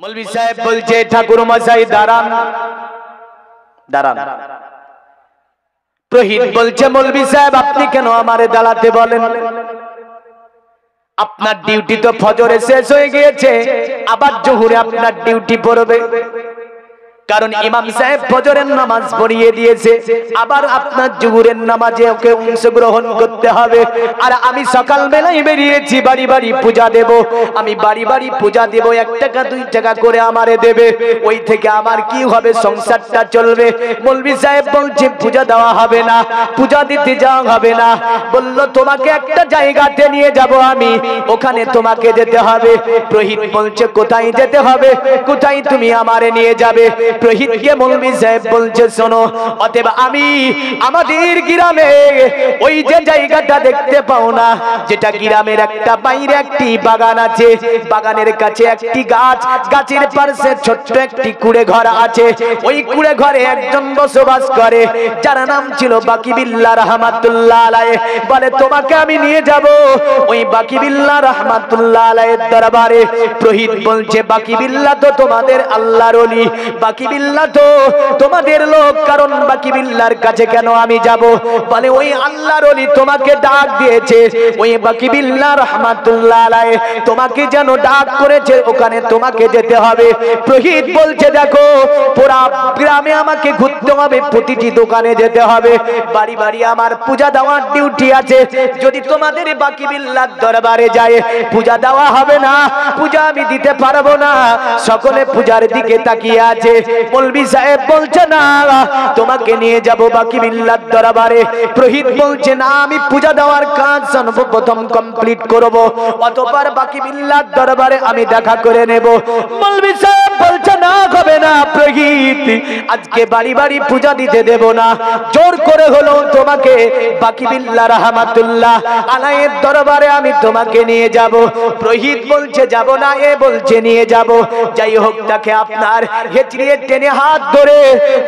मौलवी साहब बोलছে ঠাকুর মশাই দাঁড়ান দাঁড়ান। প্রহিত বলছে মৌলवी সাহেব আপনি কেন আমারে দাঁড়াতে বলেন? আপনার ডিউটি তো ফজরে শেষ হয়ে গিয়েছে, আবার জোহরে আপনার ডিউটি পড়বে, কারণ ইমাম সাহেব ফজরের নামাজ পড়িয়ে দিয়েছে, আবার আপনার জোহরের নামাজে ওকে অংশগ্রহণ করতে হবে। আর আমি সকাল বেলায় বেরিয়েছি বাড়ি বাড়ি পূজা দেব, আমি বাড়ি বাড়ি পূজা দেব, 1 টাকা 2 টাকা করে আমারে দেবে, ওই থেকে আমার কি হবে, সংসারটা চলবে। মৌলवी সাহেব বলছে পূজা দেওয়া হবে না, পূজা দিতে যাওয়া হবে না। বলল তোমাকে একটা জায়গাতে নিয়ে যাব আমি, ওখানে তোমাকে যেতে হবে। প্রহিত বলছে কোথায় যেতে হবে, কোথায় তুমি আমারে নিয়ে যাবে? প্রহিতকে মৌলवी সাহেব বলছে শোনো, অতএব আমি আমাদের গ্রামে ওই যে জায়গাটা দেখতে পাও না, যেটা গ্রামের একটা বাইরে একটি বাগান আছে, বাগানের কাছে একটি গাছ, গাছের পাশে ছোট্ট একটি কুড়ে ঘর আছে, ওই কুড়ে ঘরে একজন বসবাস করে যার নাম ছিল বাকিবিল্লাহ রহমাতুল্লাহ আলাইহি। বলে তোমাকে আমি নিয়ে যাব ওই বাকিবিল্লাহ রহমাতুল্লাহ আলাইহির দরবারে। প্রহিত বলছে বাকিবিল্লাহ তো তোমাদের আল্লাহর ওলি, বাকিবিল্লাহ তো তোমাদের লোক, কারণ বাকিবিল্লাহর কাছে কেন আমি যাব? বলে ওই আল্লাহর ওলি তোমাকে ডাক দিয়েছে, ওই বাকিবিল্লাহ রহমাতুল্লাহ আলাইহি তোমাকে যেন ডাক করেছে, ওখানে তোমাকে যেতে হবে। প্রহিত বলছে দেখো পুরা গ্রামে আমাকে ঘুরতে হবে, প্রতিটি দোকানে যেতে হবে, বাড়ি বাড়ি আমার পূজা দেওয়ার ডিউটি আছে। যদি তোমাদের বাকিবিল্লাহর দরবারে যায় পূজা দেওয়া হবে না, পূজা আমি দিতে পারবো না। সকলে পূজার দিকে তাকিয়ে আছে। মৌলवी সাহেব বলছে না তোমাকে নিয়ে যাব বাকিবিল্লাহর দরবারে। প্রহিত বলছে না আমি পূজা দেওয়ার কাজ সর্বপ্রথম কমপ্লিট করব, অতঃপর বাকিবিল্লাহর দরবারে আমি দেখা করে নেব। মৌলवी সাহেব বলছে না হবে না প্রহিত, আজকে বাড়ি বাড়ি পূজা দিতে দেব না, জোর করে হলো তোমাকে বাকিবিল্লাহ রহমাতুল্লাহ আলাইহির দরবারে আমি তোমাকে নিয়ে যাব। প্রহিত বলছে যাব না, এ বলছে নিয়ে যাব। যাই হোক তাকে আপনার হেঁচড়িয়ে টেনে হাত ধরে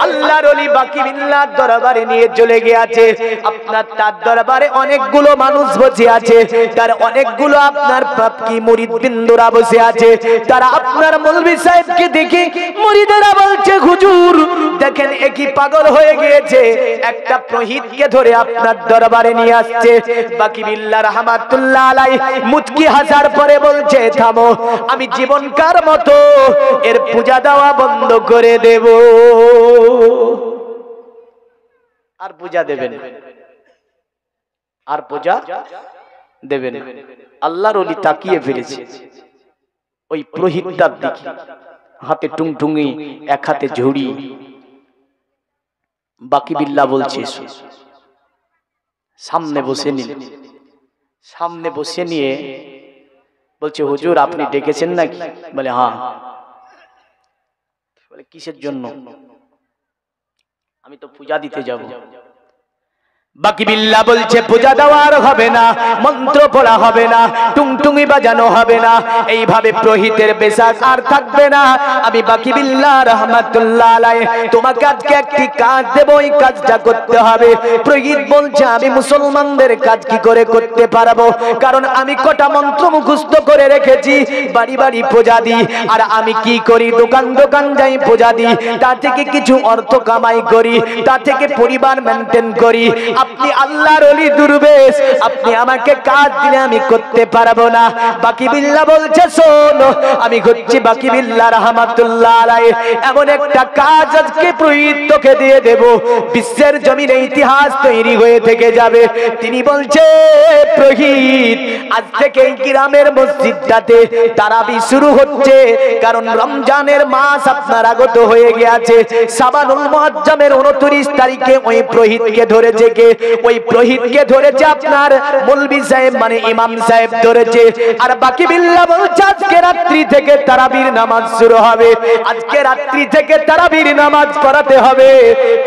আল্লাহর ওলি বাকিবিল্লাহর দরবারে নিয়ে চলে গিয়েছে। আপনার তার দরবারে অনেকগুলো মানুষ বসে আছে, তার অনেকগুলো আপনার পাপকি মুরিদ বিন্দুরা বসে আছে। তারা আপনার মৌলवी সাহেবকে দেখে মুরিদেরা বলছে হুজুর দেখেন একই পাগল হয়ে গিয়েছে, একটা প্রহিতকে ধরে আপনার দরবারে নিয়ে আসছে। বাকিবিল্লাহ রহমাতুল্লাহ আলাইহি মুচকি হাসার পরে বলছে থামো, আমি জীবনকার মতো এর পূজা দেওয়া বন্ধ করে দেব। আর পূজা দেবেন, আর পূজা দেবেন। আল্লাহর ওলি তাকিয়ে ফেলেছে ওই প্রহিতটার দিকে, হাতে টুংটুঙি, এক হাতে ঝুড়ি। বাকিবিল্লাহ বলছে সামনে বসে নিন। সামনে বসে নিয়ে বলছে হুজুর আপনি ডেকেছেন নাকি? বলে হ্যাঁ। বলে কিসের জন্য? আমি তো পূজা দিতে যাব। বাকিবিল্লাহ বলছে পূজা দেওয়ার হবে না, মন্ত্র পড়া হবে না, টুংটুঙি বাজানো হবে না, এইভাবে প্রহিতের বেশাক আর থাকবে না। আমি বাকিবিল্লাহ রহমাতুল্লাহ আলাইহি তোমাকে আজকে একটি কাজ দেব, ওই কাজটা করতে হবে। প্রহিত বলছে আমি মুসলমানদের কাজ কি করে করতে পারবো, কারণ আমি কটা মন্ত্র মুখস্থ করে রেখেছি, বাড়ি বাড়ি পূজা দিই। আর আমি কি করি, দোকান দোকান যাই পূজা দিই, তা থেকে কিছু অর্থ কামাই করি, তা থেকে পরিবার মেনটেন করি। আপনি আল্লাহর ওলি দুর্বেশ, আপনি আমাকে কাজ দিলে আমি করতে পারবো না। বাকিবিল্লাহ বলছে শোনো, আমি হচ্ছি বাকিবিল্লাহ রহমাতুল্লাহ আলাইহি, এমন একটা কাজ আজকে প্রহিত তোকে দিয়ে দেব, বিশ্বের জমিনে ইতিহাস তৈরি হয়ে থেকে যাবে। তিনি বলছে প্রহিত আজ থেকে এই গ্রামের মসজিদটাতে তারাবি শুরু হচ্ছে, কারণ রমজানের মাস আপনার আগত হয়ে গিয়েছে। শাবানুল মুআজ্জমের 29 তারিখে ওই প্রহিতকে ধরেছে কে? ওই প্রহিতকে ধরেছে আপনার মৌলवी সাহেব, মানে ইমাম সাহেব ধরেছে। আর বাকিবিল্লাহ বলছে আজকে রাত্রি থেকে তারাবির নামাজ শুরু হবে, আজকে রাত্রি থেকে তারাবির নামাজ পড়াতে হবে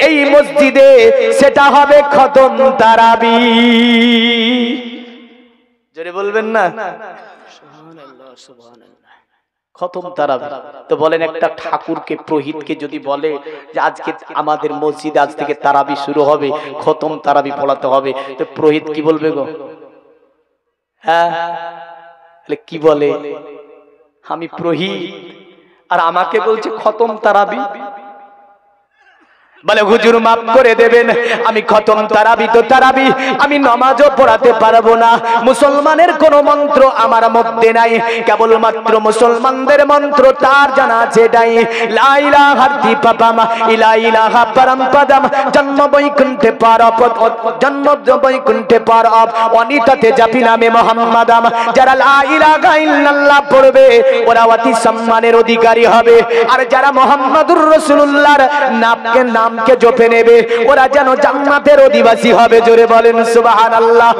এই মসজিদে, সেটা হবে খতম তারাবি। জোরে বলবেন না সুবহানাল্লাহ সুবহানাল্লাহ। খতম তারাবি। তো বলেন একটা ঠাকুরকে প্রহিতকে যদি বলে যে আজকে আমাদের মসজিদে আজ থেকে তারাবি শুরু হবে, খতম তারাবি পড়াতে হবে, তো প্রহিত কি বলবে গো? হ্যাঁ কি বলে? আমি প্রহিত, আর আমাকে বলছে খতম তারাবি। বলে হুজুর মাফ করে দেবেন, আমি খতম তারাবি তো তারাবি, আমি নামাজও পড়াতে পারবো না। মুসলমানের কোন মন্ত্র আমার মধ্যে নাই, কেবলমাত্র মুসলমানদের মন্ত্র তার জানা আছে। এটাই লা ইলাহা দিপাপাম ইলা ইলাহা পরমপদম জন্ম বৈকুণ্ঠে পারপ, জন্ম বৈকুণ্ঠে পারপ অনিতাতে জাপি নামে মুহাম্মাদাম। যারা লা ইলাহা ইল্লাল্লাহ পড়বে ওরা অতি সম্মানের অধিকারী হবে। আর যারা মুহাম্মাদুর রাসূলুল্লাহর নামকে জপে নেবে ওরা যেন জান্নাতের অধিবাসী হবে। জোরে বলেন সুবহানাল্লাহ।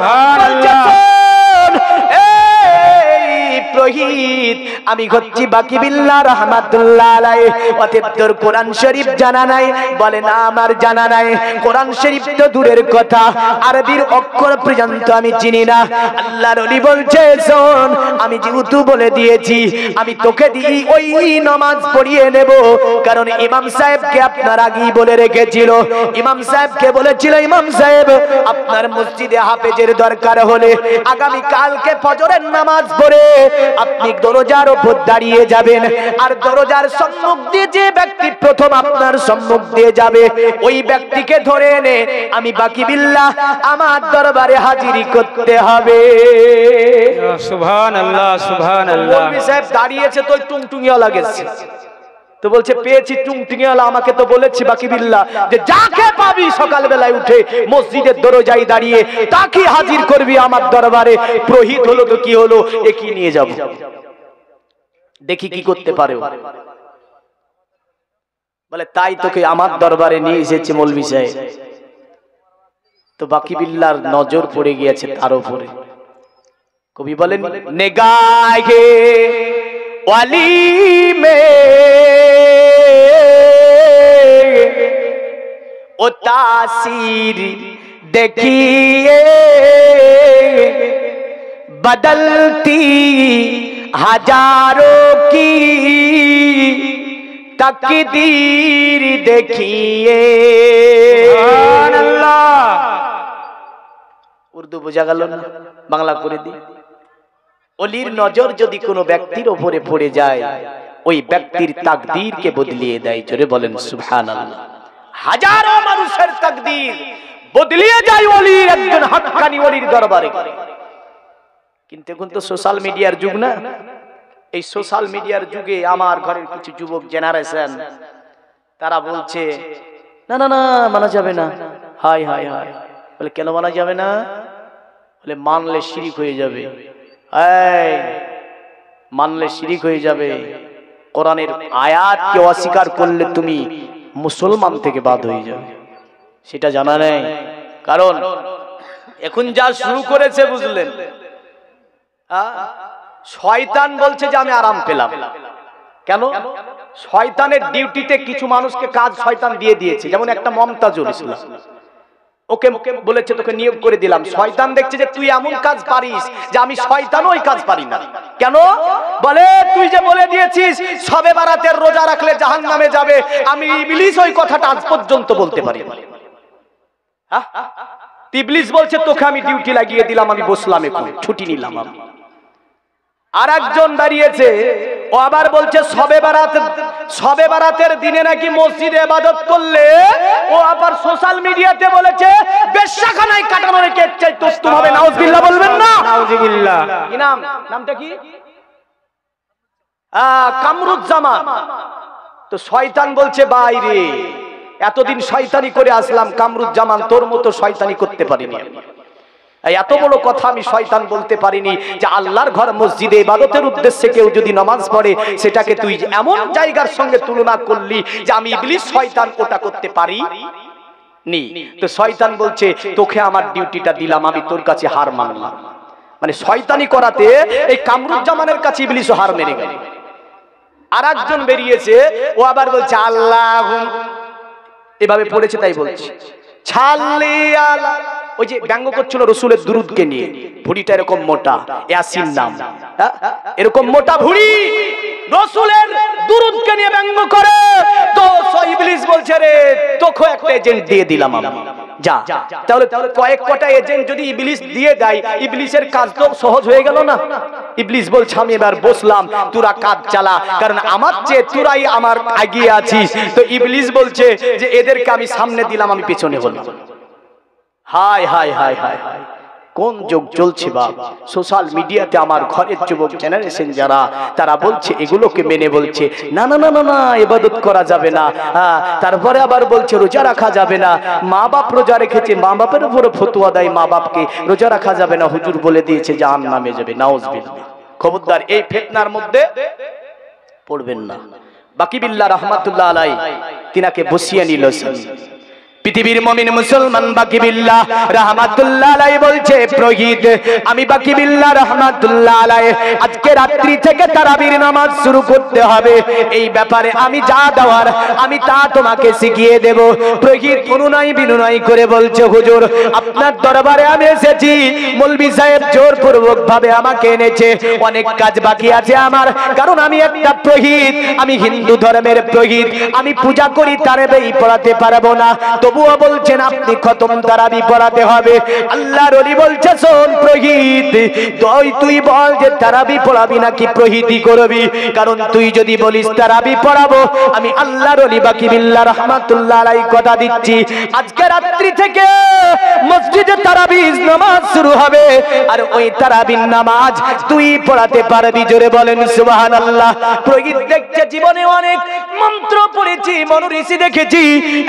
পুরোহিত আমি হচ্ছি বাকি বিল্লাহ রহমাতুল্লাহ আলাইহি। অতএব তোর কোরআন শরীফ জানা নাই? বলে না আমার জানা নাই। কোরআন শরীফ তো দূরের কথা, আরবির অক্ষর পর্যন্ত আমি চিনি না। আল্লাহর ওলি বলছে শোন, আমি যেহেতু বলে দিয়েছি আমি তোকে দিই ওই নামাজ পড়িয়ে নেব। কারণ ইমাম সাহেবকে আপনার আগেই বলে রেখেছিল। ইমাম সাহেবকে বলেছিল, ইমাম সাহেব আপনার মসজিদে হাফেজের দরকার হলে আগামী কালকে ফজরের নামাজ পড়ে আপনি দরজার উপর দাঁড়িয়ে যাবেন। আর দরজার সম্মুখ দিয়ে যে ব্যক্তি প্রথম আপনার সম্মুখ দিয়ে যাবে ওই ব্যক্তিকে ধরে এনে আমি বাকি বিল্লাহ আমার দরবারে হাজিরি করতে হবে। সুবহানাল্লাহ সুবহানাল্লাহ। মৌলভী সাহেব দাঁড়িয়েছে তো টুংটুঙিওয়ালা গেছে, তো বলছে পেয়েছি টুংটুঙিওয়ালা, আমাকে তো বলেছি বাকি বিল্লাহ যে যাকে পাবি সকালবেলায় উঠে মসজিদের দরজায় দাঁড়িয়ে তাকে হাজির করবি আমার দরবারে। পুরোহিত হলো তো কি হলো, একই নিয়ে যাব, দেখি কি করতে পারে। বলে তাই তোকে আমার দরবারে নিয়ে এসেছে মৌলভী সাহেব। তো বাকি বিল্লাহর নজর পড়ে গিয়েছে তার উপরে। কবি বলেন নেগাহে ওয়ালি মে ও তাসির দেখিয়ে बदलती हजारों की तकदीर देखिए। উর্দু বোঝা গেল না, বাংলা করে দিই। অলির নজর যদি কোনো ব্যক্তির উপরে পড়ে যায় ওই ব্যক্তির তাকদীরকে বদলিয়ে দেয়। জোরে বলেন সুবহানাল্লাহ। হাজারো মানুষের তাকদীর বদলিয়ে যায় ওলির, একজন হাক্কানি ওলির দরবারে। কিন্তু এখন তো সোশ্যাল মিডিয়ার যুগ না, এই সোশ্যাল মিডিয়ার যুগে আমার ঘরের কিছু যুবক জেনারেশন তারা বলছে না না না মানা যাবে না। হাই হাই হাই, বলে কেন মানা যাবে না? বলে মানলে শিরিক হয়ে যাবে। এই মানলে শিরিক হয়ে যাবে। কোরআনের আয়াতকে অস্বীকার করলে তুমি মুসলমান থেকে বাদ হয়ে যাবে। সেটা জানা নেই। কারণ এখন যা শুরু করেছে বুঝলেন, শয়তান বলছে যে আমি আরাম পেলাম। কেন? শয়তানের ডিউটিতে কিছু মানুষকে কাজ শয়তান দিয়ে দিয়েছে। যেমন একটা মমতাজুল ইসলাম, ওকে বলেছে তোকে নিয়োগ করে দিলাম। শয়তান দেখছে যে তুই এমন কাজ পারিস যে আমি শয়তানও ওই কাজ পারি না। কেন? বলে তুই যে বলে দিয়েছিস শবে বারাতের রোজা রাখলে জাহান্নামে যাবে, আমি ইবলিস ওই কথাটা আজ পর্যন্ত বলতে পারি না। ইবলিস বলছে তোকে আমি ডিউটি লাগিয়ে দিলাম, আমি বসলাম, এখন ছুটি নিলাম। আমি আর একজন দাঁড়িয়েছে, ও আবার বলছে শবে বারাতের দিনে নাকি মসজিদে ইবাদত করলে, ও আবার সোশ্যাল মিডিয়াতে বলেছে বেশ্যাখানায় কাটানো রেখে চাই তোস্তুম হবে। নাউজুবিল্লাহ বলবেন না? নাউজুবিল্লাহ। কি নাম? নামটা কি? কামরুজ্জামান। তো শয়তান বলছে বাইরে এতদিন শয়তানি করে আসলাম, কামরুজ্জামান তোর মতো শয়তানি করতে পারিনি। এত বড় কথা আমি শয়তান বলতে পারিনি যে আল্লাহর ঘর মসজিদে ইবাদতের উদ্দেশ্যে কেউ যদি নামাজ পড়ে সেটাকে তুই এমন জায়গার সঙ্গে তুলনা করলি যে আমি ইবলিস শয়তান ওটা করতে পারি নি। তো শয়তান বলছে তোকে আমার ডিউটিটা দিলাম, আমি তোর কাছে হার মানলাম। মানে শয়তানি করাতে এই কামরুজ্জামানের কাছে ইবলিস হার মেরে গেল। আর একজন বেরিয়েছে, ও আবার বলছে আল্লাহ এভাবে পড়েছে তাই বলছে ছাল্লি আলা। ওই যে ব্যঙ্গ করছিল রসুলের দুরুদকে নিয়ে, ভুড়িটা এরকম মোটা, ইয়াসিন নাম, এরকম মোটা ভুড়ি, রসুলের দুরুদকে নিয়ে ব্যঙ্গ করে। তো ইবলিস বলছে রে তোকে একটা এজেন্ট দিয়ে দিলাম আমি। যা। তাহলে কয়েক কটা এজেন্ট যদি ইবলিস দিয়ে দেয়, ইবলিসের কাজ তো সহজ হয়ে গেল না। ইবলিস বলছে আমি এবার বসলাম, তোরা কাজ চালা, কারণ আমার চেয়ে তোরাই আমার এগিয়ে আছিস। তো ইবলিস বলছে যে এদেরকে আমি সামনে দিলাম, আমি পেছনে হলাম। হায় হায় হায় হায় হায়, কোন যুগ চলছে বাপ। সোশ্যাল মিডিয়াতে আমার ঘরের যুবক জেনারেশন যারা, তারা বলছে এগুলোকে মেনে বলছে না না না না না ইবাদত করা যাবে না। তারপরে আবার বলছে রোজা রাখা যাবে না। মা বাপ রোজা রেখেছে, মা বাপের উপরে ফতোয়া দেয় মা বাপকে রোজা রাখা যাবে না, হুজুর বলে দিয়েছে জাহান্নামে যাবে। নাউজুবিল্লাহ। খবরদার এই ফিতনার মধ্যে পড়বেন না। বাকি বিল্লাহ রাহমাতুল্লাহ আলাইহি তিনাকে বসিয়ে নিল পৃথিবীর মুমিন মুসলমান বাকি বিল্লাহ রাহমাতুল্লাহ আলাইহি বলছে প্রহিত আমি বাকি বিল্লাহ রাহমাতুল্লাহ আলাইহি আজকে রাত্রি থেকে তারাবির নামাজ শুরু করতে হবে। এই ব্যাপারে আমি যা দেওয়ার আমি তা তোমাকে শিখিয়ে দেব। প্রহিত অনুনয় বিনয় করে বলছে হুজুর আপনার দরবারে আমি এসেছি, মৌলভী সাহেব জোরপূর্বক ভাবে আমাকে এনেছে, অনেক কাজ বাকি আছে আমার, কারণ আমি একটা প্রহিত, আমি হিন্দু ধর্মের প্রহিত, আমি পূজা করি তারাবি পড়াতে পারবো না। তবুও বলছেন আপনি খতম তারাবি পড়াতে হবে। আল্লাহর ওলি বলছে শোন প্রহিত, তুই বল যে তারাবি পড়াবি নাকি প্রহিতি করবি, কারণ তুই যদি বলিস তারাবি পড়াবো, আমি আল্লাহর ওলি বাকি বিল্লাহ রাহমাতুল্লাহ আলাইহি কথা দিচ্ছি আজকে রাত্রি থেকে মসজিদে তারাবির নামাজ শুরু হবে, আর ওই তারাবির নামাজ তুই পড়াতে পারবি। জোরে বলেন সুবহানাল্লাহ। প্রহিত দেখছে জীবনে অনেক মন্ত্র পড়েছি, মনোঋষি দেখেছি,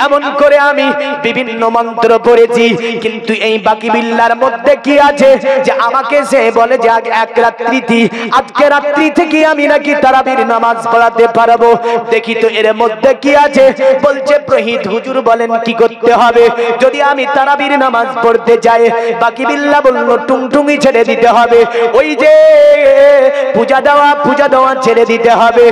এমন করে আমি বিভিন্ন মন্ত্র পড়েছি, কিন্তু এই বাকি বিল্লার মধ্যে কি আছে যে আমাকে সে বলে যে এক রাত্রিতে আজকে রাত্রি থেকে আমি নাকি তারাবির নামাজ পড়াতে পারবো। দেখি তো এর মধ্যে কি আছে। বলছে প্রহিত হুজুর বলেন কি করতে হবে। যদি আমি তারাবির নামাজ পড়তে যাই, বাকি বিল্লাহ বলল টুংটুঙি ছেড়ে দিতে হবে, ওই যে পূজা দেওয়া ছেড়ে দিতে হবে।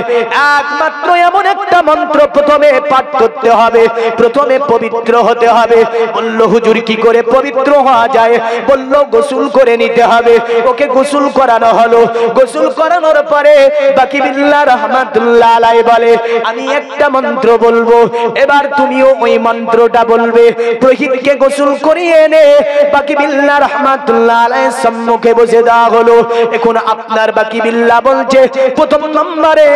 একমাত্র এমন একটা মন্ত্র প্রথমে পাঠ করতে হবে, প্রথমে পবিত্র হতে হবে। বলল হুজুর কি করে পবিত্র হওয়া যায়। বলল গোসল করে নিতে হবে। ওকে গোসল করানো হলো। গোসল করানোর পরে বাকি বিল্লাহ রাহমাতুল্লাহ আলাইহি বলে আমি একটা মন্ত্র বলবো, এবার তুমিও ওই মন্ত্রটা বলবে। প্রহিতকে গোসল করিয়ে এনে বাকি বিল্লাহ রাহমাতুল্লাহ আলাইহি সম্মুখে বসে দেওয়া হলো। এখন আপনার বাকি বিল্লাহ বলছে প্রথম নম্বরে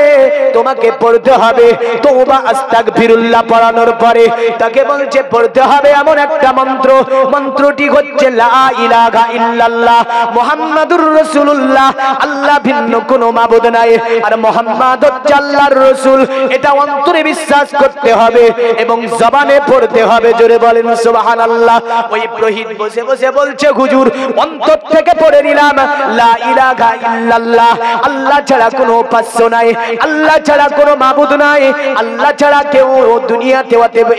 তোমাকে পড়তে হবে তওবা আস্তাগফিরুল্লাহ। পড়ানোর পরে তাকে বলছে পড়তে হবে এমন একটা মন্ত্র, মন্ত্রটি হচ্ছে লা ইলাহা ইল্লাল্লাহ মুহাম্মাদুর রাসূলুল্লাহ, আল্লাহ ভিন্ন কোনো মাবুদ নাই, আর মুহাম্মদ হচ্ছে আল্লাহর রাসূল। এটা অন্তরে বিশ্বাস করতে হবে এবং জবানে পড়তে হবে। জোরে বলেন সুবহানাল্লাহ। ওই প্রহিত বসে বসে বলছে হুজুর অন্তর থেকে পড়ে নিলাম লা ইলাহা ইল্লাল্লাহ, আল্লাহ ছাড়া কোনো উপাস্য নাই, আল্লাহ ছাড়া কোনো মাবুদ নাই, আল্লাহ ছাড়া কেউ দুনিয়াতে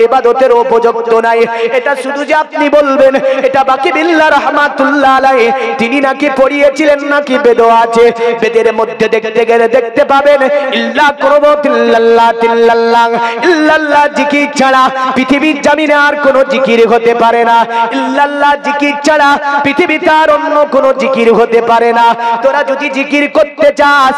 ইবাদতের উপযুক্ত নাই। এটা শুধু যে আপনি বলবেন, এটা বাকি বিল্লাহ রাহমাতুল্লাহ আলাইহি তিনি নাকি পড়িয়েছিলেন, নাকি বেদ আছে। বেদের মধ্যে দেখতে গেলে দেখতে পাবেন ইল্লা কুরবাতিল্লাল্লাহ তিল্লাল্লাহ, ইল্লাল্লাহ জিকির ছাড়া পৃথিবীর জমিনে আর কোনো জিকির হতে পারে না। ইল্লাল্লাহ জিকির ছাড়া পৃথিবীতে আর অন্য কোনো জিকির হতে পারে না। তোরা যদি জিকির করতে চাস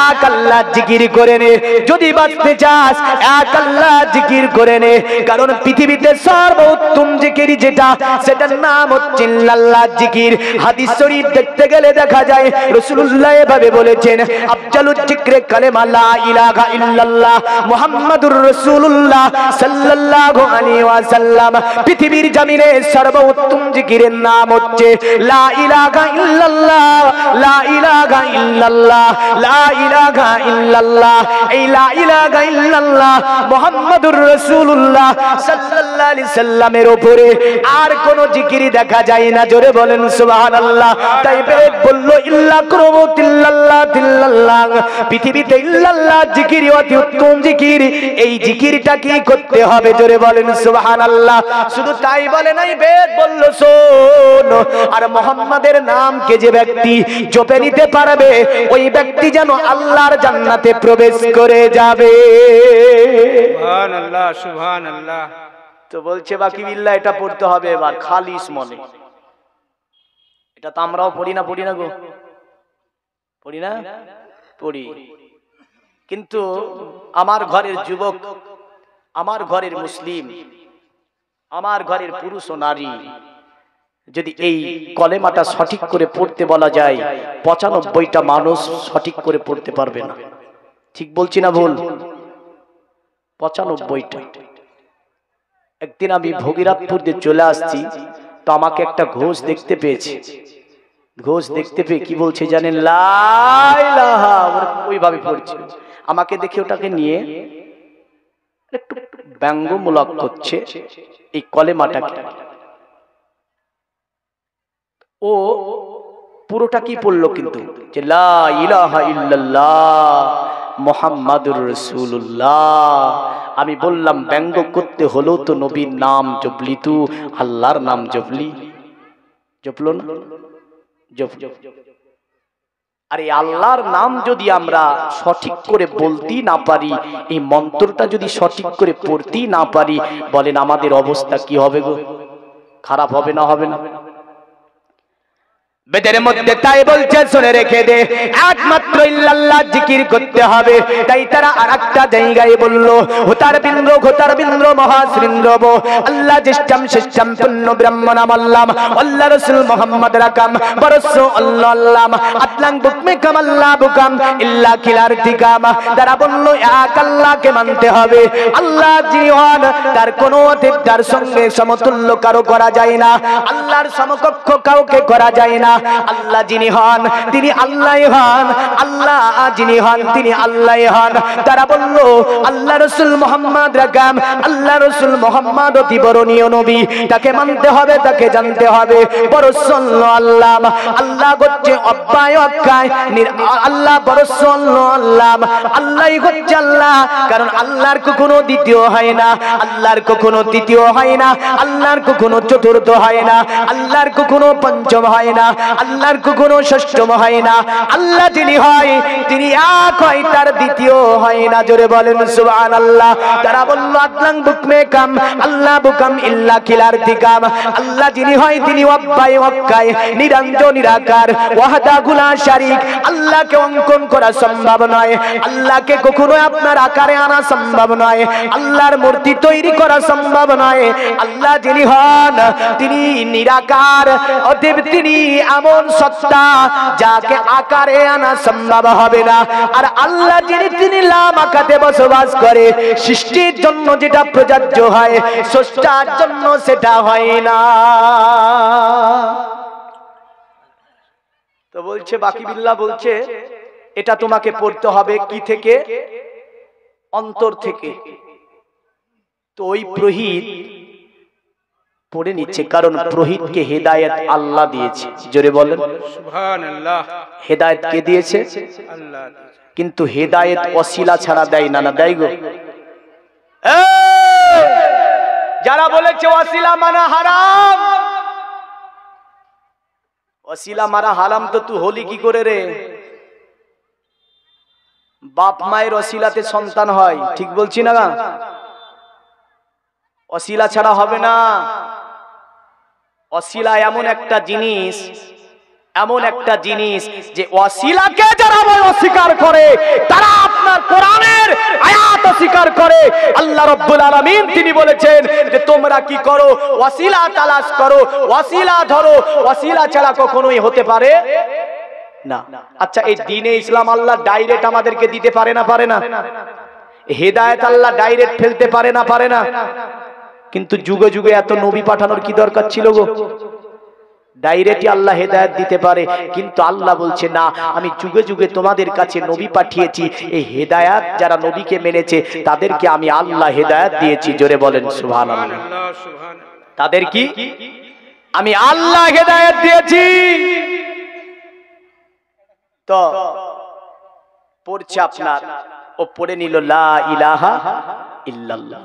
এক আল্লাহ জিকির করে নে, যদি বাঁচতে চাস এক আল্লাহ জিকির করে নে, কারণ পৃথিবীতে সর্বোত্তম জিকির যেটা, সেটার নাম হচ্ছে আল্লাহ জিকির। হাদিস শরীফ দেখতে গেলে দেখা যায় রাসূলুল্লাহ এভাবে বলেছেন আফজালুজ জিকরে কালেমা লা ইলাহা ইল্লাল্লাহ মুহাম্মাদুর রাসূলুল্লাহ সাল্লাল্লাহু আলাইহি ওয়াসাল্লাম। পৃথিবীর জমিনে সর্বোত্তম জিকিরের নাম হচ্ছে লা ইলাহা ইল্লাল্লাহ, লা ইলাহা ইল্লাল্লাহ, লা ইলাহা ইল্লাল্লাহ। এই লা ইলাহা ইল্লাল্লাহ মুহাম্মাদুর রাসূলুল্লাহ সাল্লাল্লাহু আলাইহি সাল্লামের উপরে আর কোন জিকির দেখা যায় না। জোরে বলেন সুবহানাল্লাহ। তাই বেদ বলল ইল্লা কুরবাতিল্লাল্লাহ তিল্লাল্লাহ, পৃথিবীতে ইল্লাল্লাহ জিকির অতি উত্তম জিকির। এই জিকিরটা কি করতে হবে? জোরে বলেন সুবহানাল্লাহ। শুধু তাই বলে নাই, বেদ বলল শোন, আর মুহাম্মাদের নামকে যে ব্যক্তি জপে নিতে পারবে ওই ব্যক্তি যেন আল্লাহর জান্নাতে প্রবেশ করে যাবে। সুবহানাল্লাহ সুবহানাল্লাহ। তো বলছে বাকি বিল্লাহ এটা পড়তে হবে এবার খালিস মনে। এটা তো আমরাও পড়ি না গো, পড়ি না? পড়ি। কিন্তু আমার ঘরের যুবক, আমার ঘরের মুসলিম, আমার ঘরের পুরুষ ও নারী যদি এই কলেমাটা সঠিক করে পড়তে বলা যায় ৯৫টা মানুষ সঠিক করে পড়তে পারবে না। ঠিক বলছি না ভুল? ৯৫টা। একদিন আমি ভগীরথপুর দিয়ে চলে আসছি, তো আমাকে একটা ঘোষ দেখতে পেয়েছি। ঘোষ দেখতে পেয়ে কি বলছে জানেন? লা ইলাহা, ওইভাবে পড়ছে। আমাকে দেখে ওটাকে নিয়ে একটু ব্যঙ্গমূলক করছে এই কলেমাটাকে। ও পুরোটা কি পড়লো কিন্তু, যে লা ইলাহা ইল্লাল্লাহ মুহাম্মাদুর রাসূলুল্লাহ। আমি বললাম ব্যঙ্গ করতে হলো তো নবীর নাম জপলি, তু আল্লাহর নাম জপলি, জপলো না? আর এই আল্লাহর নাম যদি আমরা সঠিক করে বলতেই না পারি, এই মন্ত্রটা যদি সঠিক করে পড়তেই না পারি, বলেন আমাদের অবস্থা কি হবে গো? খারাপ হবে না? হবে না? বেদের মধ্যে তাই বলছে, শুনে রেখে দে, একমাত্র ইল্লাল্লাহ জিকির করতে হবে। তাই তারা আরেকটা জায়গায় বলল, হোতার বিন্দ্র ঘোতার বিন্দ্র মহাশ্রিন্দ্রব আল্লাহ জিষ্টাম শিষ্টাম পুণ্য ব্রাহ্মণাম আল্লাম আল্লাহ রাসূল মুহাম্মদ রাকাম বরস আল্লাহ আল্লাম আতলাং বুকমে কামাল্লাহ বুকাম ইল্লা কিলার দিকাম। তারা বলল এক আল্লাহকে মানতে হবে। আল্লাহ যিনি হন তার কোনো অতীতার সঙ্গে সমতুল্য কারো করা যায় না, আল্লাহর সমকক্ষ কাউকে করা যায় না। আল্লাহ যিনি হন তিনি আল্লাহই হন, আল্লাহ যিনি হন তিনি আল্লাহই হন। তারা বলল আল্লাহ রাসূল মুহাম্মদ রাকাম, আল্লাহ রাসূল মুহাম্মদ অতি বরণীয় নবী, তাকে মানতে হবে, তাকে জানতে হবে। বরসল্লাহ আল্লাহ, আল্লাহ হচ্ছে অব্যয় অক্ষয়, আল্লাহ বরসল্লাহ আল্লাহ, আল্লাহই হচ্ছে আল্লাহ। কারণ আল্লাহর কখনো দ্বিতীয় হয় না, আল্লাহর কখনো তৃতীয় হয় না, আল্লাহর কখনো চতুর্থ হয় না, আল্লাহর কখনো পঞ্চম হয় না, আল্লাহর কখনো ষষ্ঠম হয় না। আল্লাহ যিনি হয় তিনি এক হয়, তার দ্বিতীয় হয় না। জোরে বলেন সুবহানাল্লাহ। তারা বলল আতলাং বুকমে কাম আল্লাহ বুকাম ইল্লা কিলার দিকাম। আল্লাহ যিনি হয় তিনি অব্যয় অক্ষয়, নিরঞ্জন নিরাকার, ওয়াহদা গুলা শারিক। আল্লাহকে অঙ্কন করা সম্ভব নয়, আল্লাহকে কখনো আপনার আকারে আনা সম্ভব নয়, আল্লাহর মূর্তি তৈরি করা সম্ভব নয়। আল্লাহ যিনি হন তিনি নিরাকার, অতএব তিনি এমন সত্তা যাকে আকারে আনা সম্ভব হবে না। আর আল্লাহ যিনি তিনি লামাকাতে বসবাস করে, সৃষ্টির জন্য যেটা প্রযোজ্য হয় স্রষ্টার জন্য সেটা হয় না। তো বলছে বাকি বিল্লাহ বলছে এটা তোমাকে পড়তে হবে কি থেকে? অন্তর থেকে। তো ওই পুরোহিত পড়ে নিচ্ছে, কারণ পুরোহিতকে হেদায়েত আল্লাহ দিয়েছে। জোরে বলেন সুবহানাল্লাহ। হেদায়েত কে দিয়েছে? আল্লাহ। কিন্তু হেদায়েত ওসিলা ছাড়া দেয় না। না দেয় গো? যারা বলেছে ওসিলা মানা হারাম, ওসিলা মারা হারাম, তো তুই হলি কি করে রে? বাপ মায়ের ওসিলাতে সন্তান হয়, ঠিক বলছি না? ওসিলা ছাড়া হবে না। ওসিলা এমন একটা জিনিস, এমন একটা জিনিস যে ওসিলাকে যারা অস্বীকার করে তারা আপনার কোরআনের আয়াত অস্বীকার করে। আল্লাহ রাব্বুল আলামিন তিনি বলেছেন যে তোমরা কি করো? ওসিলা তালাশ করো, ওসিলা ধরো, ওসিলা ছাড়া কখনোই হতে পারে না। আচ্ছা, এই দ্বীনে ইসলাম আল্লাহ ডাইরেক্ট আমাদেরকে দিতে পারে না? পারে না? হেদায়েত আল্লাহ ডাইরেক্ট ফেলতে পারে না? পারে না? কিন্তু যুগে যুগে এত নবী পাঠানোর কি দরকার ছিল গো? ডাইরেক্টই আল্লাহ হেদায়েত দিতে পারে, কিন্তু আল্লাহ বলছে না, আমি যুগে যুগে তোমাদের কাছে নবী পাঠিয়েছি, এই হেদায়েত যারা নবীকে মেনেছে তাদেরকে আমি আল্লাহ হেদায়েত দিয়েছি। জোরে বলেন সুবহানাল্লাহ। তাদের কি আমি আল্লাহ হেদায়েত দিয়েছি। তো পড়ছে আপনার, ও পড়ে নিল লা ইলাহা ইল্লাল্লাহ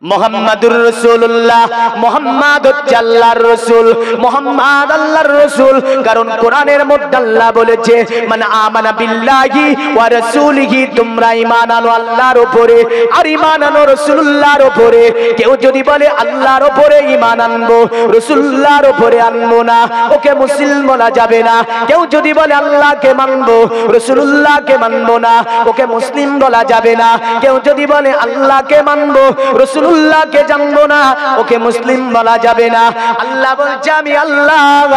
মুহাম্মাদুর রাসূলুল্লাহ। মুহাম্মদ হচ্ছে আল্লাহর রাসূল, মুহাম্মদ আল্লাহর রাসূল। কারণ কোরআনের মধ্যে আল্লাহ বলেছে মান আমানা বিল্লাহি ওয়া রাসূলিহি, তোমরা ঈমান আনো আল্লাহর উপরে আর ঈমান আনো রাসূলুল্লাহর উপরে। কেউ যদি বলে আল্লাহর উপরে ঈমান আনবো, রাসূলুল্লাহর উপরে আনবো না, ওকে মুসলিম বলা যাবে না। কেউ যদি বলে আল্লাহকে মানবো, রাসূলুল্লাহকে মানবো না, ওকে মুসলিম বলা যাবে না। কেউ যদি বলে আল্লাহকে মানবো, রাসূল রাসূলুল্লাহকে জানবো না, ওকে মুসলিম বলা যাবে না। আল্লাহ বলছে আমি আল্লাহ,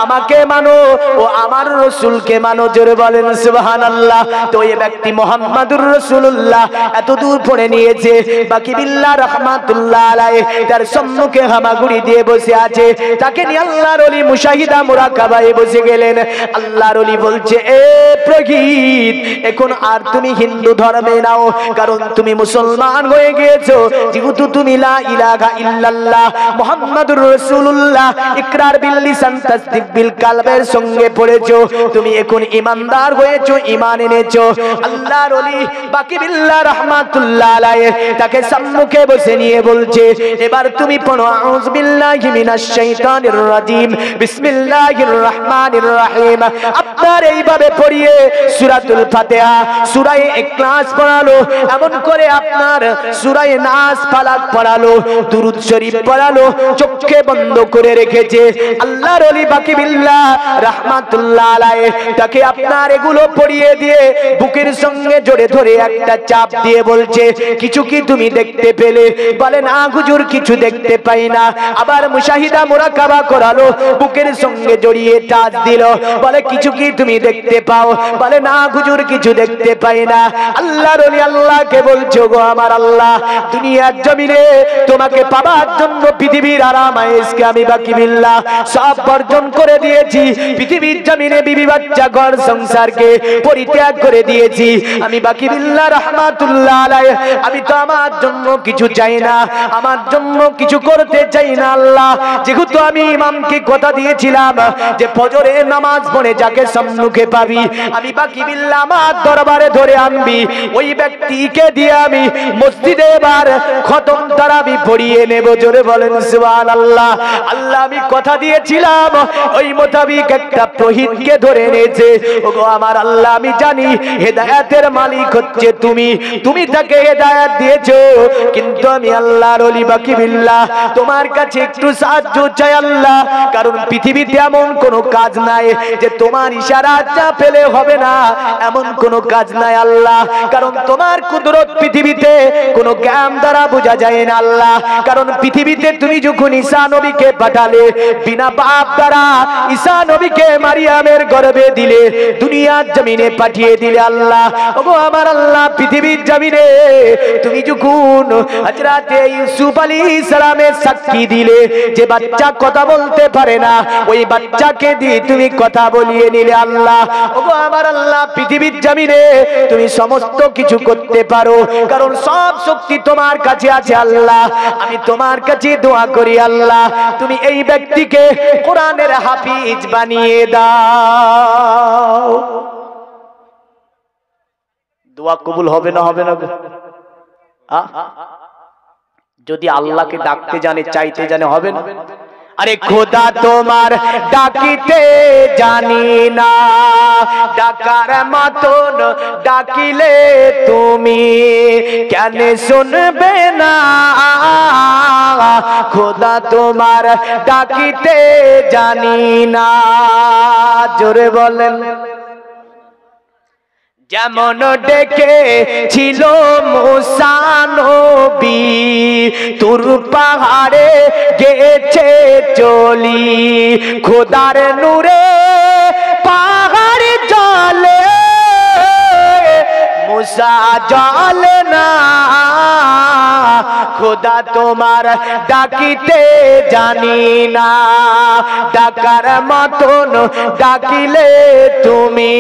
আমাকে মানো ও আমার রাসূলকে মানো। জোরে বলেন সুবহানাল্লাহ। তো এই ব্যক্তি মুহাম্মাদুর রাসূলুল্লাহ এত দূর পড়ে নিয়েছে, বাকি বিল্লাহ রাহমাতুল্লাহ আলাইহি তার সম্মুখে হামাগুড়ি দিয়ে বসে আছে। তাকে নিয়ে আল্লাহর ওলি মুশাহিদা মুরাকাবায় বসে গেলেন। আল্লাহর ওলি বলছে, এ প্রগীত, এখন আর তুমি হিন্দু ধর্মে নাও, কারণ তুমি মুসলমান হয়ে গিয়েছো। যেহেতু তুমি লা ইলাহা ইল্লাল্লাহ মুহাম্মাদুর রাসূলুল্লাহ ইকরার বিল লিসান তাসদিক বিল কালবের সঙ্গে পড়েছো, তুমি এখন ঈমানদার হয়েছো, ঈমান এনেছো। আল্লাহর ওলি বাকি বিল্লাহ রাহমাতুল্লাহ আলাইহি তাকে সম্মুখে বসে নিয়ে বলছে, এবার তুমি পড়ো আউযু বিল্লাহি মিনাশ শাইতানির রাজিম বিসমিল্লাহির রহমানির রহিম। আপনার এইভাবে পড়িয়ে সূরাতুল ফাতিহা, সূরা ইখলাস পড়ালো, এমন করে আপনার সূরা নাস ফালাক পড়ালো, দুরূদ শরীফ পড়ালো, চোখকে বন্ধ করে রেখেছে। আল্লাহর ওলি বাকি বিল্লাহ রাহমাতুল্লাহ আলাইহি তাকে আপনার এগুলো পড়িয়ে দিয়ে বুকের সঙ্গে জড়ে ধরে একটা চাপ দিয়ে বলছে, কিছু কি তুমি দেখতে পেলে? বলে না হুজুর, কিছু দেখতে পাই না। আবার মুশাহিদা মুরাকাবা করালো, বুকের সঙ্গে জড়িয়ে টাচ দিল, বলে কিছু কি তুমি দেখতে পাও? বলে না হুজুর, কিছু দেখতে পাই না। আল্লাহর ওলি আল্লাহকে বলছো, গো আমার আল্লাহ, দুনিয়ার জমিনে তোমাকে পাবার জন্য পৃথিবীর আরাম আয়েশকে আমি বাকি বিল্লাহ সব বর্জন করে দিয়েছি। পৃথিবীর জমিনে বিবি বাচ্চা ঘর সংসারকে পরিত্যাগ করে দিয়েছি। আমি বাকি বিল্লাহ রাহমাতুল্লাহ আলাইহি আমি তো আমার জন্য কিছু চাই না, আমার জন্য কিছু করতে চাই না আল্লাহ। যেহেতু আমি ইমামকে কথা দিয়েছিলাম যে ফজরের নামাজ পড়ে যাকে সম্মুখে পাবি আমি বাকি বিল্লাহ আমার দরবারে ধরে আনবি, ওই ব্যক্তিকে দিয়ে আমি মসজিদে এবার খতম তারাবি পড়িয়ে নেব। জোরে বলেন সুবহানাল্লাহ। আল্লাহ আমি কথা দিয়েছিলাম, ওই মোতাবিক একটা প্রহিতকে ধরে এনেছে। ওগো আমার আল্লাহ, আমি জানি হেদায়েতের মালিক হচ্ছে তুমি, তুমি তাকে হেদায়েত দিয়েছো, কিন্তু আমি আল্লাহর ওলি বাকি বিল্লাহ তোমার কাছে একটু সাহায্য চাই আল্লাহ। কারণ পৃথিবীতে এমন কোনো কাজ নাই যে তোমার ইশারা যা পেলে হবে না, এমন কোনো কাজ নাই আল্লাহ। কারণ তোমার কুদরত পৃথিবীতে কোনো জ্ঞান দ্বারা বোঝা যায় না আল্লাহ। কারণ পৃথিবীতে তুমি যখন ঈসা নবীকে পাঠালে, বিনা বাপ দ্বারা ঈসা নবীকে মারিয়ামের গর্ভে দিলে, দুনিয়ার জমিনে পাঠিয়ে দিলে আল্লাহ। ওগো আমার আল্লাহ, পৃথিবীর জমিনে তুমি যখন হযরত ইউসুফ আলাইহিস সালামের সাক্ষী দিলে যে বাচ্চা কথা বলতে পারে না, ওই বাচ্চাকে দিয়ে তুমি কথা বলিয়ে নিলে আল্লাহ। ওগো আমার আল্লাহ, পৃথিবীর জমিনে তুমি সমস্ত কিছু করতে পারো, কারণ সব শক্তি তোমার কাছে আছে আল্লাহ। আমি তোমার কাছে দোয়া করি আল্লাহ, তুমি এই ব্যক্তিকে কোরআনের হাফিজ বানিয়ে দাও। দোয়া কবুল হবে না? হবে না? যদি আল্লাহকে ডাকতে জানে, চাইতে জানে, হবে না? আরে খোদা তোমার ডাকিতে জানি না, ডাকার মতন ডাকিলে তুমি কেন শুনবে না? খোদা তোমার ডাকিতে জানি না। জোরে বলেন। যেমন ডেকে ছিল মুসা নবী, তুর পাহাড়ে গেছে চলি, খোদার নূরে পাহাড় জলে, মুসা জলে না। খোদা তোমার ডাকিতে জানি না, ডাকার মতন ডাকিলে তুমি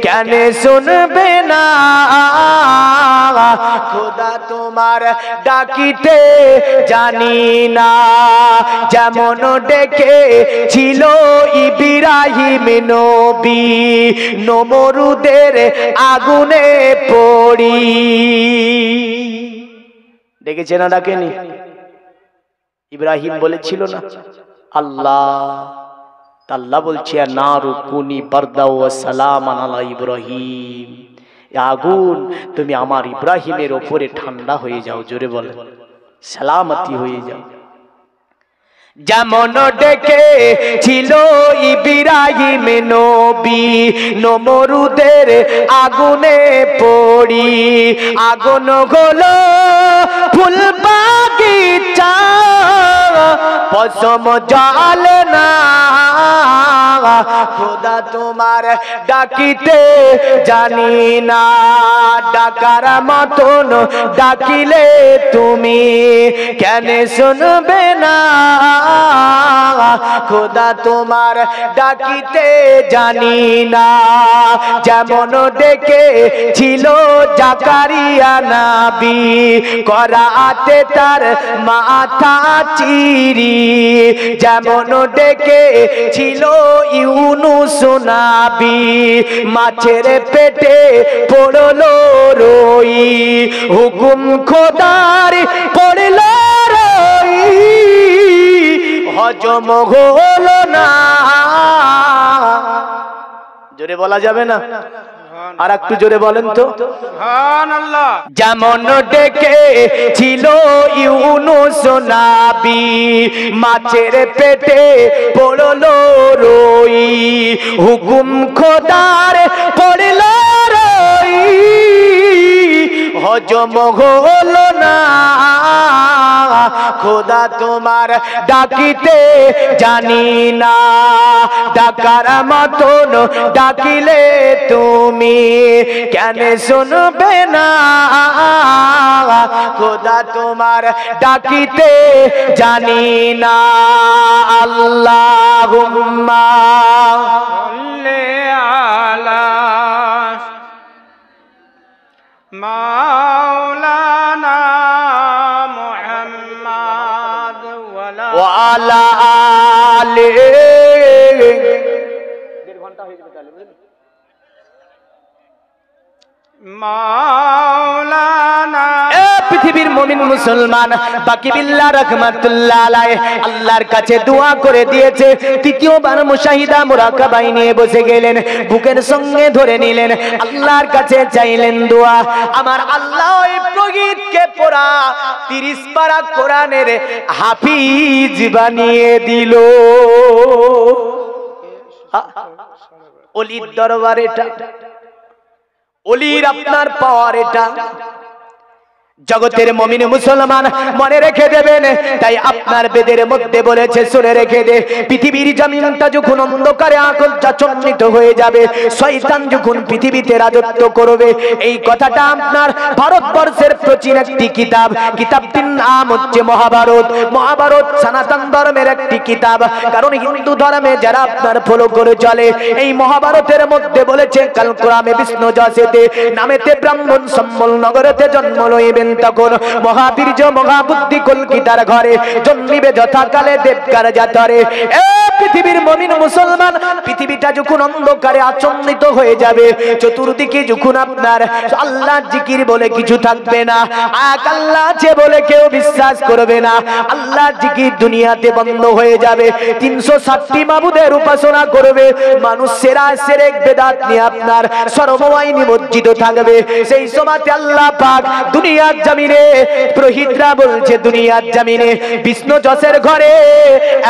কেন শুনবে না? খোদা তোমার ডাকিতে জানি না। যেমন ডেকে ছিল ইব্রাহিম নবী, নমরুদের আগুনে পড়ি। ডেকেছে না ডাকেনি? ইব্রাহিম বলেছিল না আল্লাহ, আল্লাহ বলছে নারু কুনি বারদা ওয়া সালামান আলা ইব্রাহিম, আগুন তুমি আমার ইব্রাহিমের উপরে ঠান্ডা হয়ে যাও। জোরে বলেন, সালামতি হয়ে যাও। যেমন ডেকে ছিল ইব্রাহিম নবী, নমরুদের আগুনে পড়ি, আগুন হলো ফুল বাগিচা পশম জলে না খোদা তোমার ডাকিতে জানি না ডাকার মতন ডাকিলে তুমি কেন শুনবে না খোদা তোমার ডাকিতে জানি না যেমন ডেকে ছিল জাকারিয়া নবী করাতে তার মাথা চিরি যেমন ডেকে ছিল ইউনুস নবী মাছের পেটে পড়লো রই হুকুম খোদার পড়লো রই হজম হলো না জোরে বলা যাবে না আর একটু জোরে বলেন তো সুবহানাল্লাহ যেমন ডেকে ছিল ইউনুস নবী মাছের পেটে পড়লো রই হুকুম খোদার পড়লো রই হজম হলো না খোদা তোমার ডাকিতে জানি না ডাকার মতন ডাকিলে তুমি কেন শুনবে না খোদা তোমার ডাকিতে জানি না আল্লাহুম্মা সাল্লি আলা মাওলানা মুহাম্মদ ওয়া আলা আলি মাওলানা পৃথিবীর মুমিন মুসলমান বাকি বিল্লাহ রাহমাতুল্লাহ আলাইহি আল্লাহর কাছে দোয়া করে দিয়েছে তৃতীয়বার মুশাহিদা মুরাকাবায় নিয়ে বসে গেলেন বুকের সঙ্গে ধরে নিলেন আল্লাহর কাছে চাইলেন দোয়া আমার আল্লাহ ওই প্রগীতকে পড়া 30 পারা কোরআনের হাফিজ বানিয়ে দিল ওলির দরবার এটা ওলির আপনার পাওয়ার এটা জগতের মুমিন মুসলমান মনে রেখে দেবেন তাই আপনার বেদের মধ্যে বলেছে শুনে রেখে দে পৃথিবীর জমিনটা যখন অন্ধকারে আচ্ছন্নিত হয়ে যাবে শয়তান যখন পৃথিবীতে রাজত্ব করবে এই কথাটা আপনার ভারতবর্ষের প্রাচীন একটি কিতাবটির নাম হচ্ছে মহাভারত মহাভারত সনাতন ধর্মের একটি কিতাব কারণ হিন্দু ধর্মে যারা আপনার ফলো করে চলে এই মহাভারতের মধ্যে বলেছে কালক্রমে বিষ্ণু যশেতে নামেতে ব্রাহ্মণ সম্বল নগরেতে জন্ম লইবেন তখন মহাবীর্য মহাবুদ্ধি কলকিতার ঘরে জন্মিবে যথাকালে দেবকার জাতরে পৃথিবীর মুমিন মুসলমান পৃথিবীটা যখন অন্ধকারে আচ্ছন্নিত হয়ে যাবে চতুর্দিকে যখন আপনার আল্লাহ জিকির বলে কিছু থাকবে না এক আল্লাহ আছে বলে কেউ বিশ্বাস করবে না আল্লাহ জিকির দুনিয়াতে বন্ধ হয়ে যাবে 360টি মাবুদের উপাসনা করবে মানুষ সেরা শিরক বেদাত নিয়ে আপনার সর্বময় নিমজ্জিত থাকবে সেই সময়তে আল্লাহ পাক দুনিয়ার জমিনে পুরোহিতরা বলছে দুনিয়ার জমিনে বিষ্ণু যশের ঘরে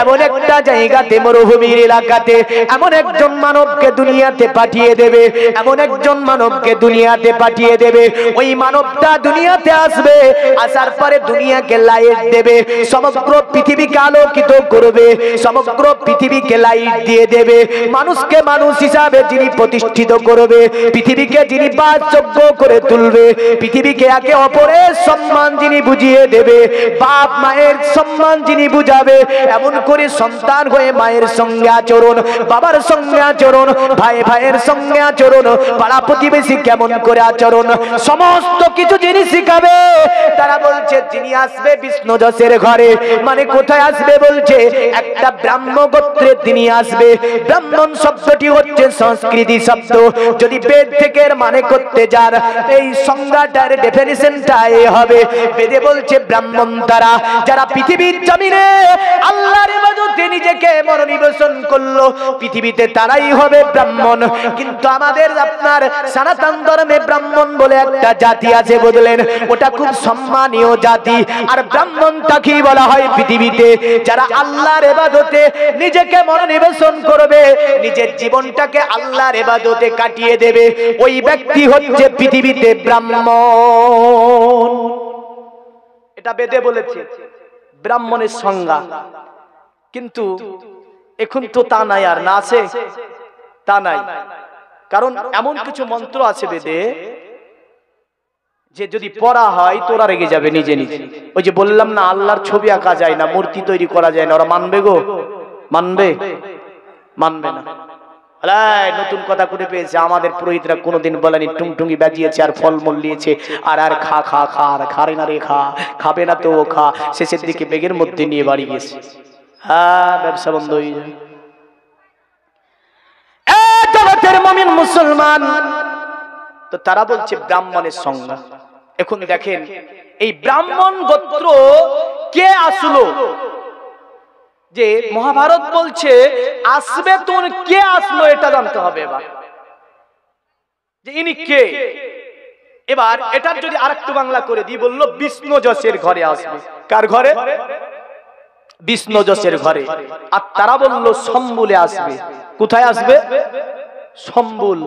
এমন একটা জায়গাতে মরুভূমির এলাকাতে এমন একজন মানবকে দুনিয়াতে পাঠিয়ে দেবে এমন একজন মানবকে দুনিয়াতে পাঠিয়ে দেবে ওই মানবটা দুনিয়াতে আসবে আসার পরে দুনিয়াকে লাইট দেবে সমগ্র পৃথিবীকে আলোকিত করবে সমগ্র পৃথিবীকে লাইট দিয়ে দেবে মানুষকে মানুষ হিসাবে যিনি প্রতিষ্ঠিত করবে পৃথিবীকে যিনি বাসযোগ্য করে তুলবে পৃথিবীকে একে অপরের সম্মান যিনি বুঝিয়ে দেবে বাপ মায়ের সম্মান যিনি বুঝাবে এমন করে সন্তান হয়ে মায়ের সঙ্গে আচরণ বাবার সঙ্গে আচরণ ভাই ভাইয়ের সঙ্গে আচরণ পাড়া প্রতিবেশী কেমন করে আচরণ সমস্ত কিছু যিনি শিখাবে তারা বলছে যিনি আসবে বিষ্ণু যশের ঘরে মানে কোথায় আসবে বলছে একটা ব্রাহ্ম গোত্রে তিনি আসবে ব্রাহ্মণ শব্দটি হচ্ছে সংস্কৃতি শব্দ যদি বেদ থেকে এর মানে করতে যান এই সংজ্ঞাটার ডেফিনিশনটা এই হবে বেদে বলছে ব্রাহ্মণ তারা যারা পৃথিবীর জমিনে আল্লাহর ইবাদতে নিজেকে মনোনিবেশন করলো পৃথিবীতে তারাই হবে ব্রাহ্মণ কিন্তু আমাদের আপনার সনাতন ধর্মে ব্রাহ্মণ বলে একটা জাতি আছে বুঝলেন ওটা খুব সম্মানীয় জাতি আর ব্রাহ্মণ তাকেই বলা হয় পৃথিবীতে যারা আল্লাহর ইবাদতে নিজেকে মনোনিবেশন করবে নিজের জীবনটাকে আল্লাহর ইবাদতে কাটিয়ে দেবে ওই ব্যক্তি হচ্ছে পৃথিবীতে ব্রাহ্মণ এটা বেদে বলেছে ব্রাহ্মণের সংজ্ঞা, কিন্তু এখন তো তা নাই, আর না আছে তা নাই। কারণ এমন কিছু মন্ত্র আছে বেদে যে যদি পড়া হয় তোরা রেগে যাবে নিজে নিজে। ওই যে বললাম না, আল্লাহর ছবি আঁকা যায় না, মূর্তি তৈরি করা যায় না। ওরা মানবে গো? মানবে? মানবে না। নতুন কথা করে পেয়েছে, আমাদের পুরোহিতরা কোনোদিন বলেনি টুংটুঙ্গি বাজিয়েছে আর ফলমূল নিয়েছে আর আর খা খা খা, আর খারে না রে খা, খাবে না তো ও খা, শেষের দিকে বেগের মধ্যে নিয়ে বাড়ি গেছে। হ্যাঁ, ব্যবসা বন্ধ হয়ে যায়। জগতের মুমিন মুসলমান তো তারা বলছে ব্রাহ্মণের সংজ্ঞা। এখন দেখেন এই ব্রাহ্মণ গোত্র কে আসলো, যে মহাভারত বলছে আসবে, তো কে আসলো এটা জানতে হবে এবার, যে ইনি কে। এবার এটার যদি আরেকটু বাংলা করে দিই, বললো বিষ্ণু যশের ঘরে আসবে। কার ঘরে? বিষ্ণু যশের ঘরে। আর তারা বললো সম্বুলে আসবে। কোথায় আসবে? সম্বুল।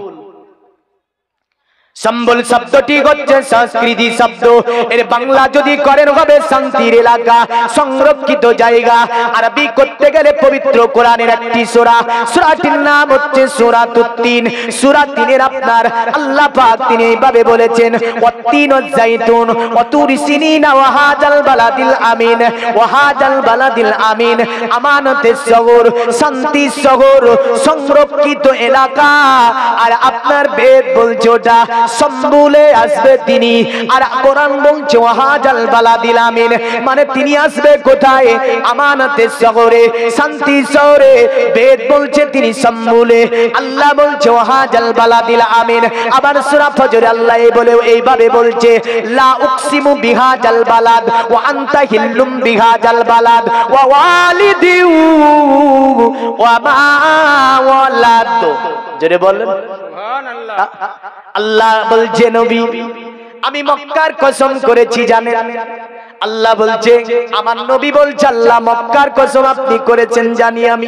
সম্বল শব্দটি হচ্ছে সংস্কৃতি শব্দ, এর বাংলা যদি করেন হবে শান্তির এলাকা, সংরক্ষিত জায়গা। আরবি করতে গেলে পবিত্র কোরআনের একটি সূরা, সূরাটির নাম হচ্ছে সূরাতুত তিন। সূরা 3-এর আপনার আল্লাহ পাক তিনি এইভাবে বলেছেন, ওয়াত-তিন ওয়াজ-যাইতুন ওয়া-তুরি সিনিনা ওয়া হাযাল বালাদিল আমিন, ওয়া হাযাল বালাদিল আমিন, আমানতের শহর, শান্তির শহর, সংরক্ষিত এলাকা। আর আপনার বেদ বলছে ওটা সম্বুলে আসবে তিনি, আর কোরআন বলছে ওয়াহাজাল বালাদিল আমিন, মানে তিনি আসবে কোথায়? আমানতের শহরে, শান্তি শহরে। বেদ বলছে তিনি সম্বুলে, আল্লাহ বলছে ওয়াহাজাল বালাদিল আমিন। আবার সূরা ফজরে আল্লাহ এইভাবে বলছে, লা উকসিমু বিহাজাল বালাদ ওয়া আনতা হিল্লুম বিহাজাল বালাদ ওয়া ওয়ালিদিউ ওয়া মা ওয়ালাদ। জোরে বলেন সুবহানাল্লাহ। আল্লাহ বলছে নবী আমি মক্কার কসম করেছি, জানেন? আল্লাহ বলছে, আমার নবী বলছে আল্লাহ মক্কার কসম আপনি করেছেন জানি আমি,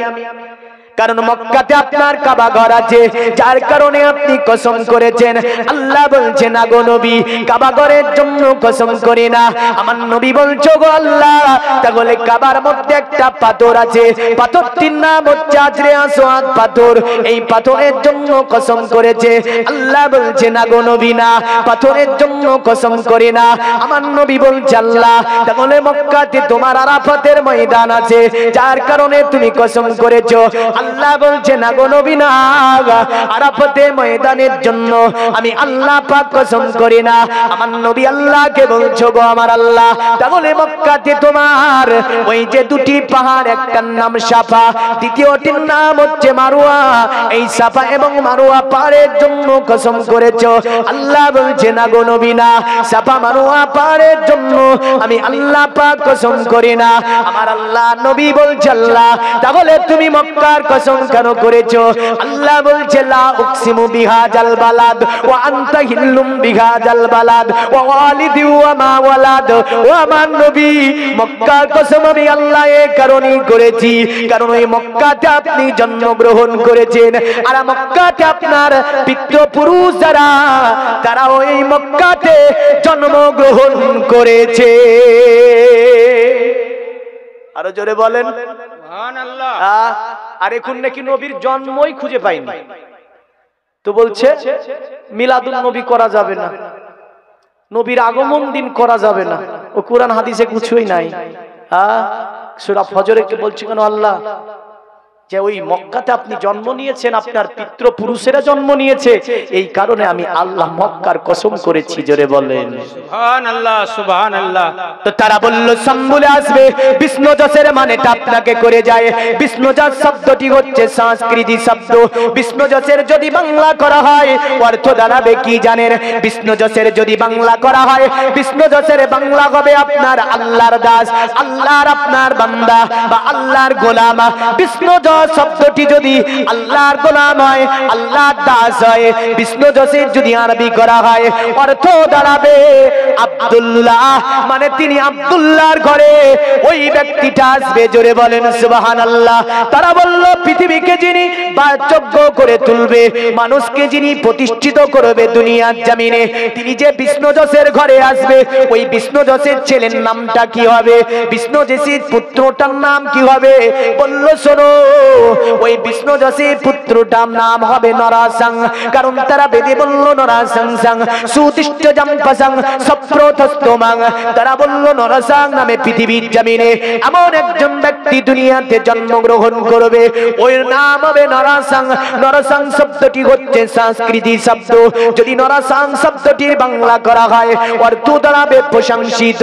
কারণ মক্কাতে আপনার কাবা ঘর আছে, যার কারণে আপনি কসম করেছেন। আল্লাহ বলছেন না গো নবী, কাবা ঘরের জন্য কসম করি না। আমার নবী বলছো গো আল্লাহ, তাহলে কাবার মধ্যে একটা পাথর আছে, পাথরটির নাম হচ্ছে আজরে আসওয়াদ পাথর, এই পাথরের জন্য কসম করেছে। আল্লাহ বলছে না গো নবী, না, পাথরের জন্য কসম করি না। আমার নবী বলছে আল্লাহ, তাহলে মক্কাতে তোমার আরাফাতের ময়দান আছে, যার কারণে তুমি কসম করেছো। আল্লাহ বলছে না গো নবী, না, আরাফাতের ময়দানের জন্য আমি আল্লাহ পাক কসম করি না। আমার নবী আল্লাহকে বলছো গো আমার আল্লাহ, তাহলে মক্কাতে তোমার ওই যে দুটি পাহাড়, একটার নাম সাফা, দ্বিতীয়টির নাম হচ্ছে মারওয়া, এই সাফা এবং মারওয়া পাহাড়ের জন্য কসম করেছো। আল্লাহ বলছে না গো নবী, না, সাফা মারওয়া পাহাড়ের জন্য আমি আল্লাহ পাক কসম করি না। আমার আল্লাহ নবী বলছে আল্লাহ, তাহলে তুমি মক্কার কসম কেন করেছো? আল্লাহ বলছে লা উকসিমু বিহাজাল বালাদ ওয়া আনতা হিল্লুম বিহাজাল বালাদ ওয়া ওয়ালিদি ওয়া মা ওয়ালাদ। ও আমার নবী, মক্কার কসম আমি আল্লাহ এই কারণেই করেছি, কারণ ওই মক্কাতে আপনি জন্মগ্রহণ করেছেন, আর মক্কাতে আপনার পিতৃপুরুষ যারা, তারা ওই মক্কাতে জন্মগ্রহণ করেছে। আরো জোরে বলেন সুবহানাল্লাহ। আর এখন নাকি নবীর জন্মই খুঁজে পাইনি, তো বলছে মিলাদুন নবী করা যাবে না, নবীর আগমন দিন করা যাবে না, ও কোরআন হাদিসে কিছুই নাই। সূরা ফজরে কে বলছে কেন আল্লাহ, যে ওই মক্কাতে আপনি জন্ম নিয়েছেন, আপনার পিতৃপুরুষেরা জন্ম নিয়েছে, এই কারণে আমি আল্লাহ মক্কার কসম করেছি। জোরে বলেন সুবহানাল্লাহ সুবহানাল্লাহ। তো তারা বলল সম্বুলে আসবে, বিষ্ণু যশের মানেটা আপনাকে করে যায়। বিষ্ণু যশ শব্দটি হচ্ছে সংস্কৃতি শব্দ, বিষ্ণু যশের যদি বাংলা করা হয় অর্থ দাঁড়াবে কি জানেন? বিষ্ণু যশের যদি বাংলা করা হয়, বিষ্ণু যশের বাংলা হবে আপনার আল্লাহর দাস, আল্লাহর আপনার বান্দা বা আল্লাহর গোলাম। বিষ্ণু যশ শব্দটি যদি আল্লাহর গোলাম হয়, আল্লাহর দাস হয়, বিষ্ণু যশের যদি আরবি করা হয়, অর্থ দাঁড়াবে আব্দুল্লাহ, মানে তিনি আব্দুল্লাহর ঘরে ওই ব্যক্তিটা আসবে। জোরে বলেন সুবহানাল্লাহ। তারা বলল পৃথিবীকে যিনি বাসযোগ্য করে তুলবে, মানুষকে যিনি প্রতিষ্ঠিত করবে দুনিয়ার জমিনে, তিনি যে বিষ্ণু যশের ঘরে আসবে, ওই বিষ্ণু যশের ছেলের নামটা কি হবে, বিষ্ণু যশের পুত্রটার নাম কি হবে? বলল শোনো, ওই বিষ্ণু যশের পুত্রটার নাম হবে নরাসং। কারণ তারা বেদে বলল নরাসং সং সুতিষ্ঠ জাম্পাসং সপ্রথস্তমাং। তারা বলল নরাসং নামে পৃথিবীর জমিনে এমন একজন ব্যক্তি দুনিয়াতে জন্মগ্রহণ করবে, ওই নাম হবে নরাসং। নরাসং শব্দটি হচ্ছে সংস্কৃতি শব্দ। যদি নরাসং শব্দটির বাংলা করা হয়, অর্থ দাঁড়াবে প্রশংসিত।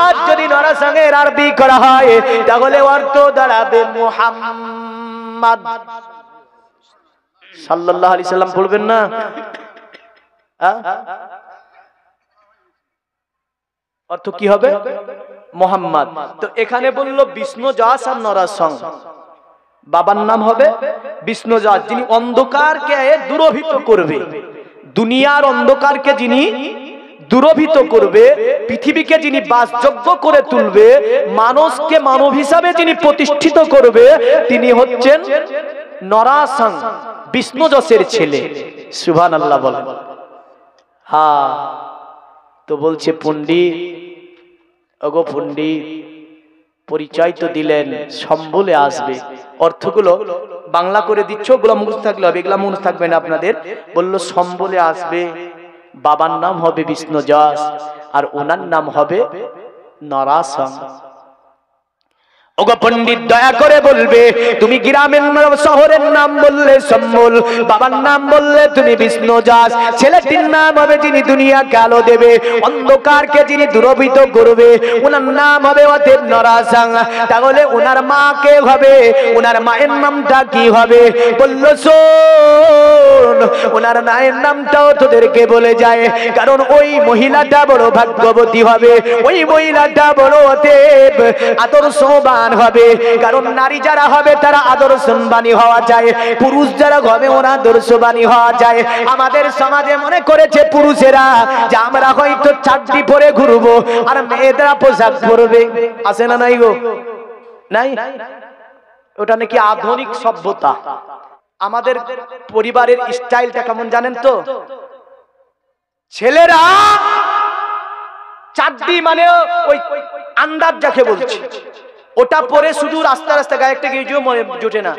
আর যদি নরাসং এর আরবি করা হয়, তাহলে অর্থ দাঁড়াবে মুহাম্মদ সাল্লাল্লাহু আলাইহি সাল্লাম। বলবেন না? অর্থ কি হবে? মুহাম্মদ। তো এখানে বলল বিষ্ণু যশ আর নরাসং। বাবার নাম হবে বিষ্ণু যশ, যিনি অন্ধকারকে দূরভূত করবে, দুনিয়ার অন্ধকারকে যিনি দূরভূত করবে, পৃথিবীকে যিনি বাসযোগ্য করে তুলবে, মানুষকে মানব হিসাবে যিনি প্রতিষ্ঠিত করবে, তিনি হচ্ছেন নরাসং, বিষ্ণু যশের ছেলে। সুবহানাল্লাহ বলেন। হ্যাঁ, তো বলছে পণ্ডিত, ওগো পণ্ডিত, পরিচয় তো দিলেন, সম্বলে আসবে। অর্থগুলো বাংলা করে দিচ্ছ, ওগুলো মুখস্থ থাকলে হবে, এগুলা মুখস্থ থাকবে না আপনাদের। বলল সম্বলে আসবে, বাবার নাম হবে বিষ্ণু যশ, আর ওনার নাম হবে নরাসং। ওগো পণ্ডিত, দয়া করে বলবে, তুমি গ্রামের শহরের নাম বললে সম্বল, বাবার নাম বললে তুমি বিষ্ণু যশ, ছেলেটির নাম হবে যিনি দুনিয়াকে আলো দেবে, অন্ধকারকে যিনি দূরভূত করবে, ওনার নাম হবে অতএব নরাসং। তাহলে ওনার মা কে হবে? ওনার মায়ের নামটা কি হবে? বলল শোন, ওনার মায়ের নামটাও তোদেরকে বলে যায়, কারণ ওই মহিলাটা বড় ভাগ্যবতী হবে, ওই মহিলাটা বড় অতএব আদর্শবান হবে। কারণ নারী যারা হবে তারা আদর্শবানী হওয়া যায়, পুরুষ যারা হবে ওরা আদর্শবানী হওয়া যায়। আমাদের সমাজে মনে করেছে পুরুষেরা যে আমরা হয়তো চাকরি পরে ঘুরবো আর মেয়েরা পোশাক পরবে। আছে না নাই গো? নাই? ওটা নাকি আধুনিক সভ্যতা। আমাদের পরিবারের স্টাইলটা কেমন জানেন তো? ছেলেরা চাকরি মানে ওই আন্দাজ যাকে বলছে, ওটা পরে শুধু রাস্তা রাস্তা গায়ে একটা গিয়েও মনে জোটে না,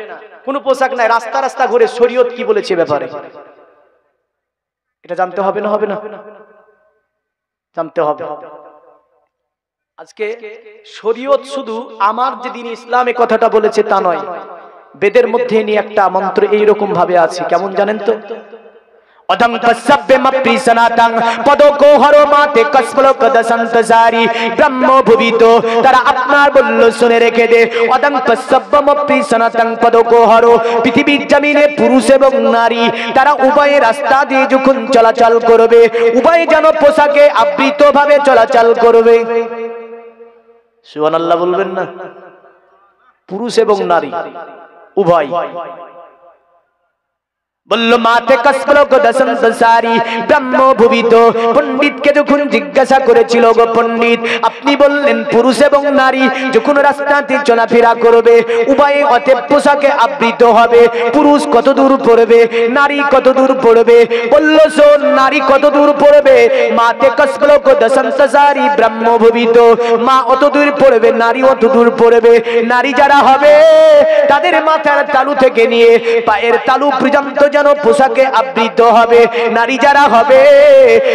কোনো পোশাক নাই, রাস্তা রাস্তা ঘুরে শরীয়ত কি বলেছে ব্যাপারে এটা জানতে হবে না? হবে না? জানতে হবে। আজকে শরীয়ত শুধু আমার যে দিন ইসলামে কথাটা বলেছে তা নয়, বেদের মধ্যে নিয়ে একটা মন্ত্র এইরকম ভাবে আছে, কেমন জানেন তো? অদং তসব্বে মপ্রি সনাতং পদকো হরো মাতে কসফলো কদসন্তসারি ব্রহ্ম ভুবিত। তারা আপনার বলল শুনে রেখে দে, অদং তসব্বে মপ্রি সনাতং পদকো হরো, পৃথিবীর জমিনে পুরুষ এবং নারী তারা উভয় রাস্তা দিয়ে যখন চলাচল করবে, উভয় যেন পোশাকে আবৃত ভাবে চলাচল করবে। সুবহানাল্লাহ বলবেন না? পুরুষ এবং নারী উভয়। বলল মাতে কসফলো কদসন্তসারি ব্রহ্ম ভুবিত। পণ্ডিতকে যখন জিজ্ঞাসা করেছিল, গো পণ্ডিত আপনি বললেন পুরুষ এবং নারী যখন রাস্তাতে চলাফেরা করবে উভয়ে অতএব পোশাকে আবৃত হবে, পুরুষ কত দূর পড়বে, নারী কত দূর পড়বে? বলল শোন, নারী কত দূর পড়বে? মাতে কসফলো কদসন্তসারি ব্রহ্ম ভুবিত, মা অত দূর পড়বে, নারী অত দূর পড়বে। নারী যারা হবে তাদের মাথার তালু থেকে নিয়ে পায়ের তালু পর্যন্ত যেন পোশাকে আবৃত হবে। নারী যারা হবে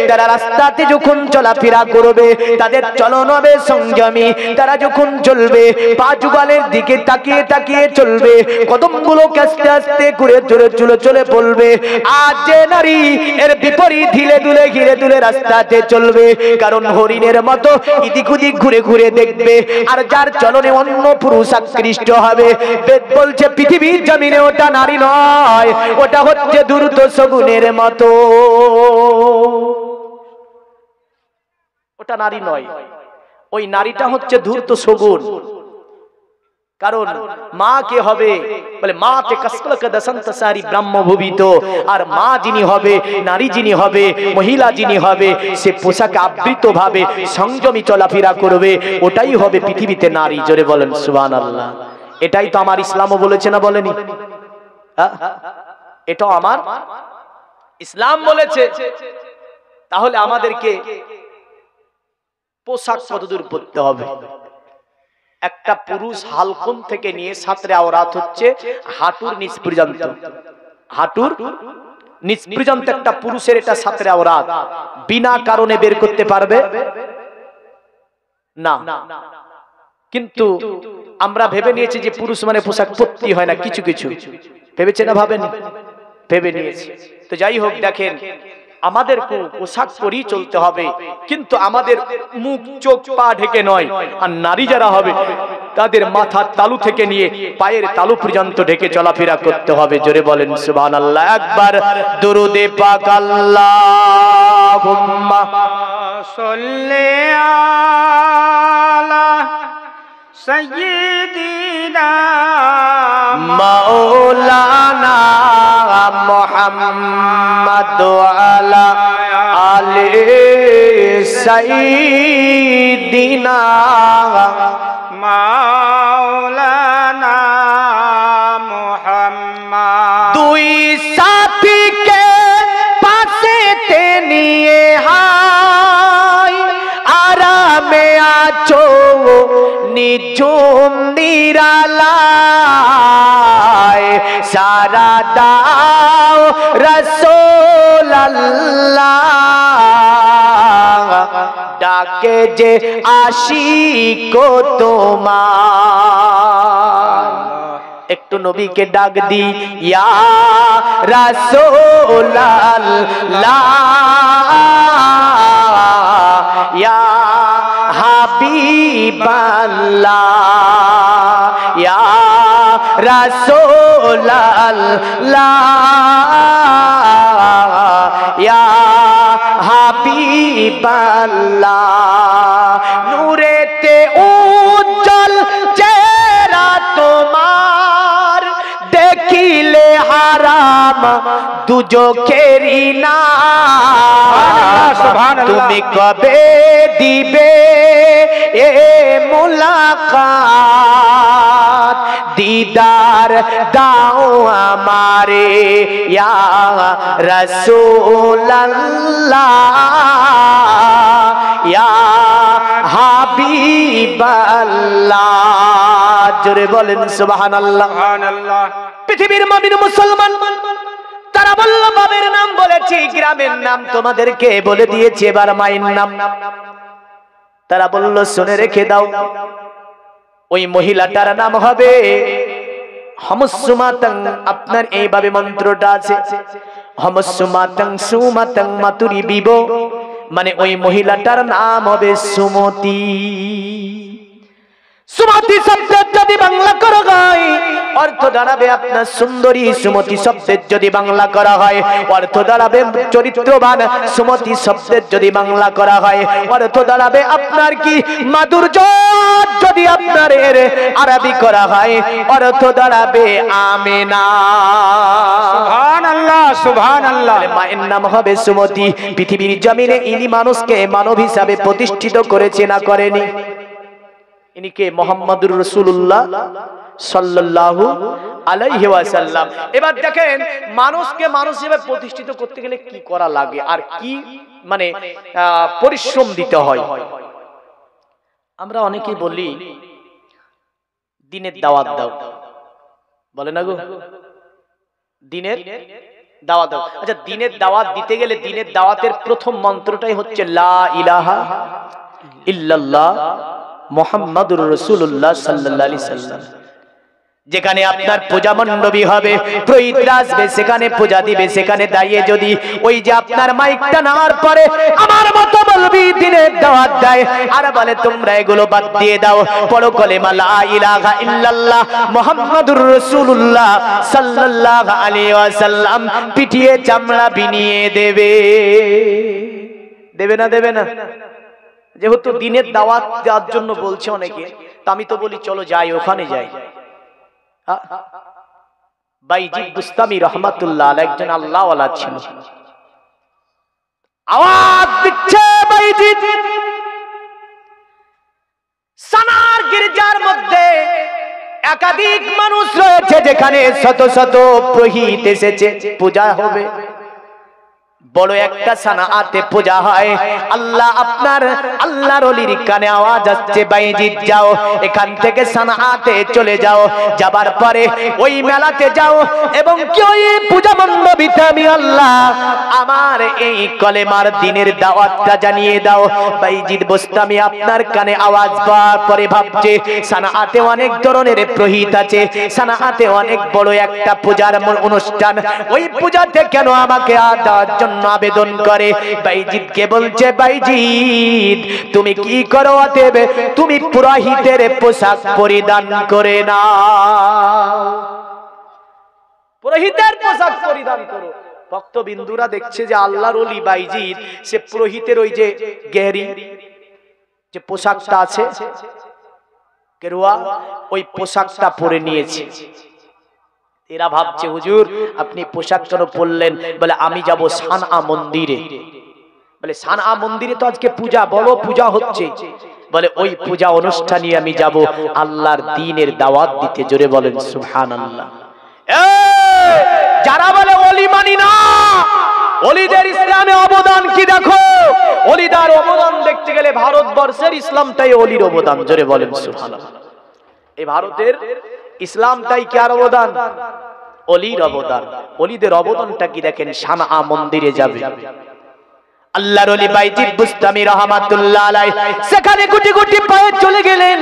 তারা রাস্তাতে যখন চলাফেরা করবে তাদের চলন হবে সংযমী, তারা যখন চলবে পা যুগলের দিকে তাকিয়ে তাকিয়ে চলবে, কদমগুলো আস্তে আস্তে ঘুরে চলে চলে চলে বলবে। আজ যে নারী এর বিপরীত ধীরে ধীরে ঘিরে ধীরে রাস্তাতে চলবে, কারণ হরিণের মতো ইদিক উদিক ঘুরে ঘুরে দেখবে। আর যার চলনে অন্য পুরুষ আকৃষ্ট হবে, বেদ বলছে পৃথিবীর জমিনে ওটা নারী নয়, ওটা হচ্ছে দ্রুত শগুনের মতো, ওটা নারী নয়, ওই নারীটা হচ্ছে ধূর্ত শগুন। কারণ মা কে হবে বলে মাতে কাসলাকা দাসান্ত সারি ব্রহ্মভূবিত। আর মা যিনি হবে, নারী যিনি হবে, মহিলা যিনি হবে, সে পোশাকে আবৃত ভাবে সংযমী চলাফেরা করবে, ওটাই হবে পৃথিবীতে নারী। জোরে বলেন সুবহানাল্লাহ। এটাই তো আমার ইসলামও বলেছে না বলেনি? এটাও আমার ইসলাম বলেছে। তাহলে আমাদেরকে পোশাক কতদূর পরতে হবে? একটা পুরুষ হালকম থেকে নিয়ে সাতরে আওরাত হচ্ছে হাঁটুর নিচ পর্যন্ত। হাঁটুর নিচ পর্যন্ত একটা পুরুষের এটা সাতরে আওরাত। বিনা কারণে বের করতে পারবে না। কিন্তু আমরা ভেবে নিয়েছি যে পুরুষ মানে পোশাক পরতেই হয় না। কিছু কিছু ভেবেছে না? ভাবেনি? ভেবে নিয়েছি। তো যাই হোক, দেখেন আমাদের পোশাক পরেই চলতে হবে, কিন্তু আমাদের মুখ চোখ পা ঢেকে নয়। আর নারী যারা হবে তাদের মাথার তালু থেকে নিয়ে পায়ের তালু পর্যন্ত ঢেকে চলাফেরা করতে হবে। জোরে বলেন সুবহানাল্লাহ। একবার দুরুদে পাক আল্লাহুম্মা সাল্লি আলা সাইয়্যিদিনা মাওলানা মুহাম্মদ আলা আলি সাইয়্যিদিনা মাওলানা মুহাম্মদ। দুই সাথীকে পাশেতে নিয়ে হাই আরামে আছো নিঝুম নিরালায়, সারা দাও রাসূলুল্লাহ ডাকে যে আশিক তোমার। একটু নবীকে ডাক দি, ইয়া রাসূলুল্লাহ ইয়া হাবিবাল্লাহ ইয়া রাসূলুল্লাহ ইয়া হাবিবাল্লাহ। নূরেতে উজ্জ্বল চেহারা তোমার, দেখিলে হারাম দুজখেরই না। তুমি কবে দিবে এ মুলাকাত, দিদার দাও আমারে ইয়া রাসূলুল্লাহ ইয়া হাবিবাল্লাহ। জোরে বলেন সুবহানাল্লাহ। সুবহানাল্লাহ। পৃথিবীর মুমিন মুসলমান তারা বলল বাবের নাম বলেছি, গ্রামের নাম তোমাদেরকে বলে দিয়েছি, এবার মায়ের নাম। তারা বলল শুনে রেখে দাও, ওই মহিলাটার নাম হবে হামসুমাতাং। আপনার এইভাবে মন্ত্রটা আছে, হামসুমাতাং সুমাতাং মাতুরি বিবো, মানে ওই মহিলাটার নাম হবে সুমতি। সুমতি শব্দের যদি বাংলা করা হয় অর্থ দাঁড়াবে আপনার সুন্দরী। সুমতি শব্দের যদি বাংলা করা হয় অর্থ দাঁড়াবে চরিত্রবান। সুমতি শব্দের যদি বাংলা করা হয় অর্থ দাঁড়াবে আপনার কি মাধুর্য। যদি আপনার এর আরবি করা হয় অর্থ দাঁড়াবে আমেনা। সুবহানাল্লাহ সুবহানাল্লাহ। মায়ের নাম হবে সুমতি। পৃথিবীর জমিনে ইনি মানুষকে মানব হিসাবে প্রতিষ্ঠিত করেছে না করেনি? ইনি কে? মুহাম্মদুর রাসূলুল্লাহ সাল্লাল্লাহু আলাইহি ওয়াসাল্লাম। এবার দেখেন মানুষকে মানুষ হিসেবে প্রতিষ্ঠিত করতে গেলে কি করা লাগে আর কি মানে পরিশ্রম দিতে হয়। আমরা অনেকেই বলি দিনের দাওয়াত দাও, বলে না গো, দিনের দাওয়াত দাও। আচ্ছা, দিনের দাওয়াত দিতে গেলে দিনের দাওয়াতের প্রথম মন্ত্রটাই হচ্ছে লা ইলাহা ইল্লাল্লাহ মুহাম্মাদুর রাসূলুল্লাহ সাল্লাল্লাহু আলাইহি সাল্লাম। যেখানে আপনার পূজা মণ্ডপী হবে, পুরোহিতরা আসবে, সেখানে পূজা দিবে, সেখানে দাঁড়িয়ে যদি ওই যে আপনার মাইকটা নেওয়ার পরে আমার মতো বলবি দিনের দাওয়াত দেয় আর বলে তোমরা এগুলো বাদ দিয়ে দাও, পড়ো কলেমা লা ইলাহা ইল্লাল্লাহ মুহাম্মাদুর রাসূলুল্লাহ সাল্লাল্লাহু আলাইহি ওয়াসাল্লাম, পিটিয়ে চামড়া বিনিয়ে দেবে। দেবে না? দেবে না? যেহেতু দিনের দাওয়াত দেওয়ার জন্য বলছে অনেকে, তা আমি তো বলি চলো যাই, ওখানে যাই। বাইজিদ বুস্তামি রহমাতুল্লাহ আলাইহি একজন আল্লাহওয়ালা ছিল। আওয়াজ দিচ্ছে বাইজিদ। সানার গির্জার মধ্যে একাধিক মানুষ রয়েছে, যেখানে শত শত পুরোহিত এসেছে, পূজা হবে। বড় একটা সানাতে পূজা হয়। আল্লাহর ওলির কানে আওয়াজ আসছে, বাইজিদ যাও, এখান থেকে সানাতে চলে যাও, যাবার পরে ওই মেলাতে যাও এবং কি ওই পূজা মণ্ডপে আমি আল্লাহ আমার এই কলেমার দিনের দাওয়াতটা জানিয়ে দাও। বাইজিদ বুস্তামি আপনার কানে আওয়াজ পাওয়ার পরে ভাবছে, সানাতে অনেক ধরনের পুরোহিত আছে, সানাতে অনেক বড় একটা পূজার অনুষ্ঠান, ওই পূজাতে কেন আমাকে দেওয়ার জন্য আবেদন করে। বাইজিদকে বলছে, বাইজিদ তুমি কি করো, অতএব তুমি পুরোহিতের পোশাক পরিধান করে নাও, পুরোহিতের পোশাক পরিধান করো। ভক্তবিন্দুরা দেখছে যে আল্লাহর ওলি বাইজিদ সে পুরোহিতের ওই যে গেহরি যে পোশাকটা আছে গেরুয়া, ওই পোশাকটা পরে নিয়েছে। এরা ভাবছে, হুজুর আপনি পোশাক কেন পরলেন? বলে আমি যাব সানআ মন্দিরে। বলে সানআ মন্দিরে তো আজকে পূজা, বড় পূজা হচ্ছে। বলে ওই পূজা অনুষ্ঠানে আমি যাব আল্লাহর দ্বীনের দাওয়াত দিতে। জোরে বলেন সুবহানাল্লাহ। যারা বলে ওলি মানি না, ওলিদের ইসলামে অবদান কি দেখো, ওলিদার অবদান দেখতে গেলে ভারতবর্ষের ইসলামটাই ওলির অবদান। জোরে বলেন সুবহানাল্লাহ। এই ভারতের ইসলামটাই কার অবদান? ওলির অবদান। ওলিদের অবদানটা কি দেখেন, সানআ মন্দিরে যাবে। আল্লাহর ওলি বাইজিদ বুস্তামি রহমাতুল্লাহ আলাইহি সেখানে গুটি গুটি পায়ে চলে গেলেন।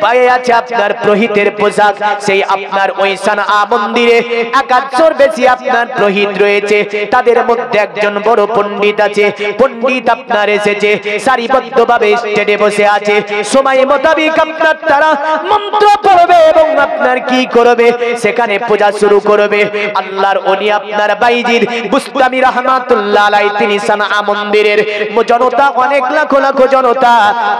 পায়ে আছে আপনার পুরোহিতের পোশাক। সেই আপনার ওই সানআ মন্দিরে 100 বেশি আপনার পুরোহিত রয়েছে। তাদের মধ্যে একজন বড় পণ্ডিত আছে। পণ্ডিত আপনার এসেছে, সারিবদ্ধভাবে স্টেজে বসে আছে। সময় মোতাবেক আপনার তারা মন্ত্র পড়বে এবং আপনার কি করবে, সেখানে পূজা শুরু করবে। আল্লাহর ওলি আপনার বাইজিদ বুস্তামি রহমাতুল্লাহ আলাইহি তিনি সানআ মন্দিরের জনতা, অনেক লাখ লাখ জনতা,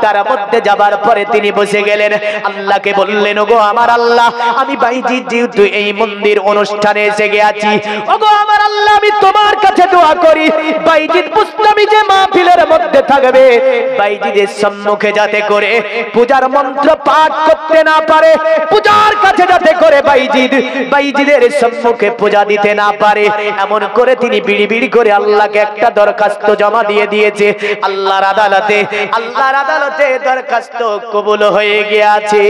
তার মধ্যে যাবার পরে তিনি বসে গেলেন। আল্লাহকে বললেন, ওগো আমার আল্লাহ, আমি বাইজিদ যেহেতু এই মন্দির অনুষ্ঠানে এসে গেছি, ওগো আমার আল্লাহ আমি তোমার কাছে দোয়া করি, বাইজিদ বুস্তামি যে মাহফিলের মধ্যে থাকবে, বাইজিদের সম্মুখে যাতে করে পূজার মন্ত্র পাঠ করতে না পারে, পূজার কাছে যাতে করে বাইজিদের সম্মুখে পূজা দিতে না পারে, এমন করে তিনি বিড়ি বিড়ি করে আল্লাহকে একটা দরখাস্ত জমা দিয়ে দিয়েছে। আল্লাহর আদালতে দরখাস্ত কবুল হয়ে গিয়েছে।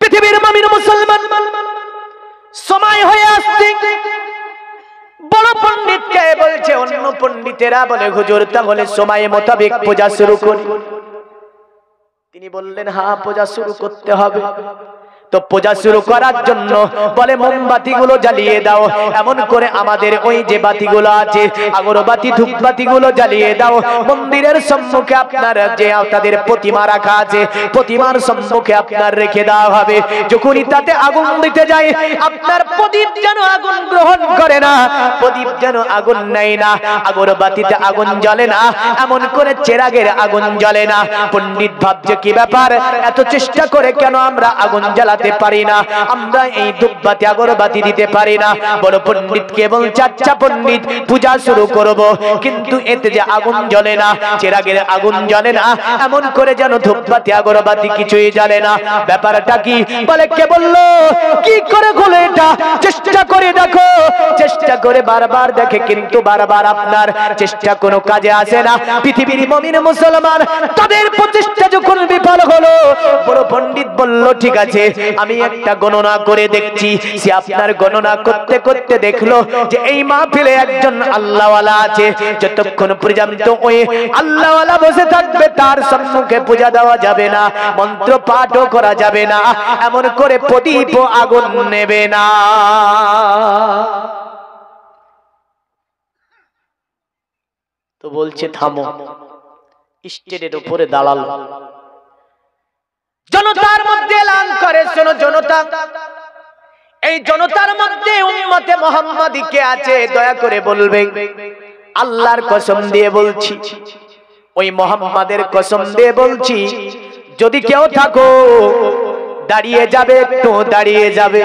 পৃথিবীর মুমিন মুসলমান সময় হয়ে আসছে। বড় পণ্ডিতকে বলছে, অন্য পণ্ডিতেরা বলে, হুজুর তাহলে সময় মোতাবেক পূজা শুরু করি। তিনি বললেন, হ্যাঁ পূজা শুরু করতে হবে। তো পূজা শুরু করার জন্য বলে মোমবাতিগুলো জ্বালিয়ে দাও, এমন করে আমাদের ওই যে বাতিগুলো আছে, আগরবাতি ধূপবাতিগুলো জ্বালিয়ে দাও। মন্দিরের সম্মুখে আপনার যে তাদের প্রতিমা রাখা আছে, প্রতিমার সম্মুখে আপনার রেখে দেওয়া হবে। যখনই তাতে আগুন দিতে যায়, আপনার প্রদীপ যেন আগুন গ্রহণ করে না, প্রদীপ যেন আগুন নেয় না, আগরবাতিতে আগুন জ্বলে না, এমন করে চেরাগের আগুন জ্বলে না। পণ্ডিত ভাবছে, কি ব্যাপার, এত চেষ্টা করে কেন আমরা আগুন জ্বালাতে পারি না, আমরা এই ধূপবাতি আগরবাতি দিতে পারি না? বড় পণ্ডিতকে বলছে, আচ্ছা পণ্ডিত পূজা শুরু করব, কিন্তু এতে যে আগুন জ্বলে না, চেরাগের আগুন জ্বলে না, এমন করে যেন ধূপবাতি আগরবাতি কিছুই জ্বলে না, ব্যাপারটা কি? বলে, কে বললো? কি করে হলো এটা? চেষ্টা করে দেখো। চেষ্টা করে বারবার দেখে, কিন্তু বারবার আপনার চেষ্টা কোনো কাজে আসে না। পৃথিবীর মুমিন মুসলমান তাদের প্রচেষ্টা যখন বিফল হলো, বড় পণ্ডিত বলল, ঠিক আছে আমি একটা গণনা করে দেখছি। সে আপনার গণনা করতে করতে দেখলো যে এই মাহফিলে একজন আল্লাহওয়ালা আছে, যতক্ষণ পর্যন্ত ওই আল্লাহওয়ালা বসে থাকবে তার সম্মুখে পূজা দেওয়া যাবে না, মন্ত্র পাঠও করা যাবে না, এমন করে প্রদীপ আগুন নেবে না। তো বলছে, থামো। স্টেজের উপরে দাঁড়ালো, জনতার মধ্যে এলান করে, শোনো জনতা, এই জনতার মধ্যে উম্মতে মুহাম্মাদি কে আছে দয়া করে বলবে। আল্লাহর কসম দিয়ে বলছি, ওই মুহাম্মাদের কসম দিয়ে বলছি, যদি কেউ থাকো দাঁড়িয়ে যাবে, একটু দাঁড়িয়ে যাবে।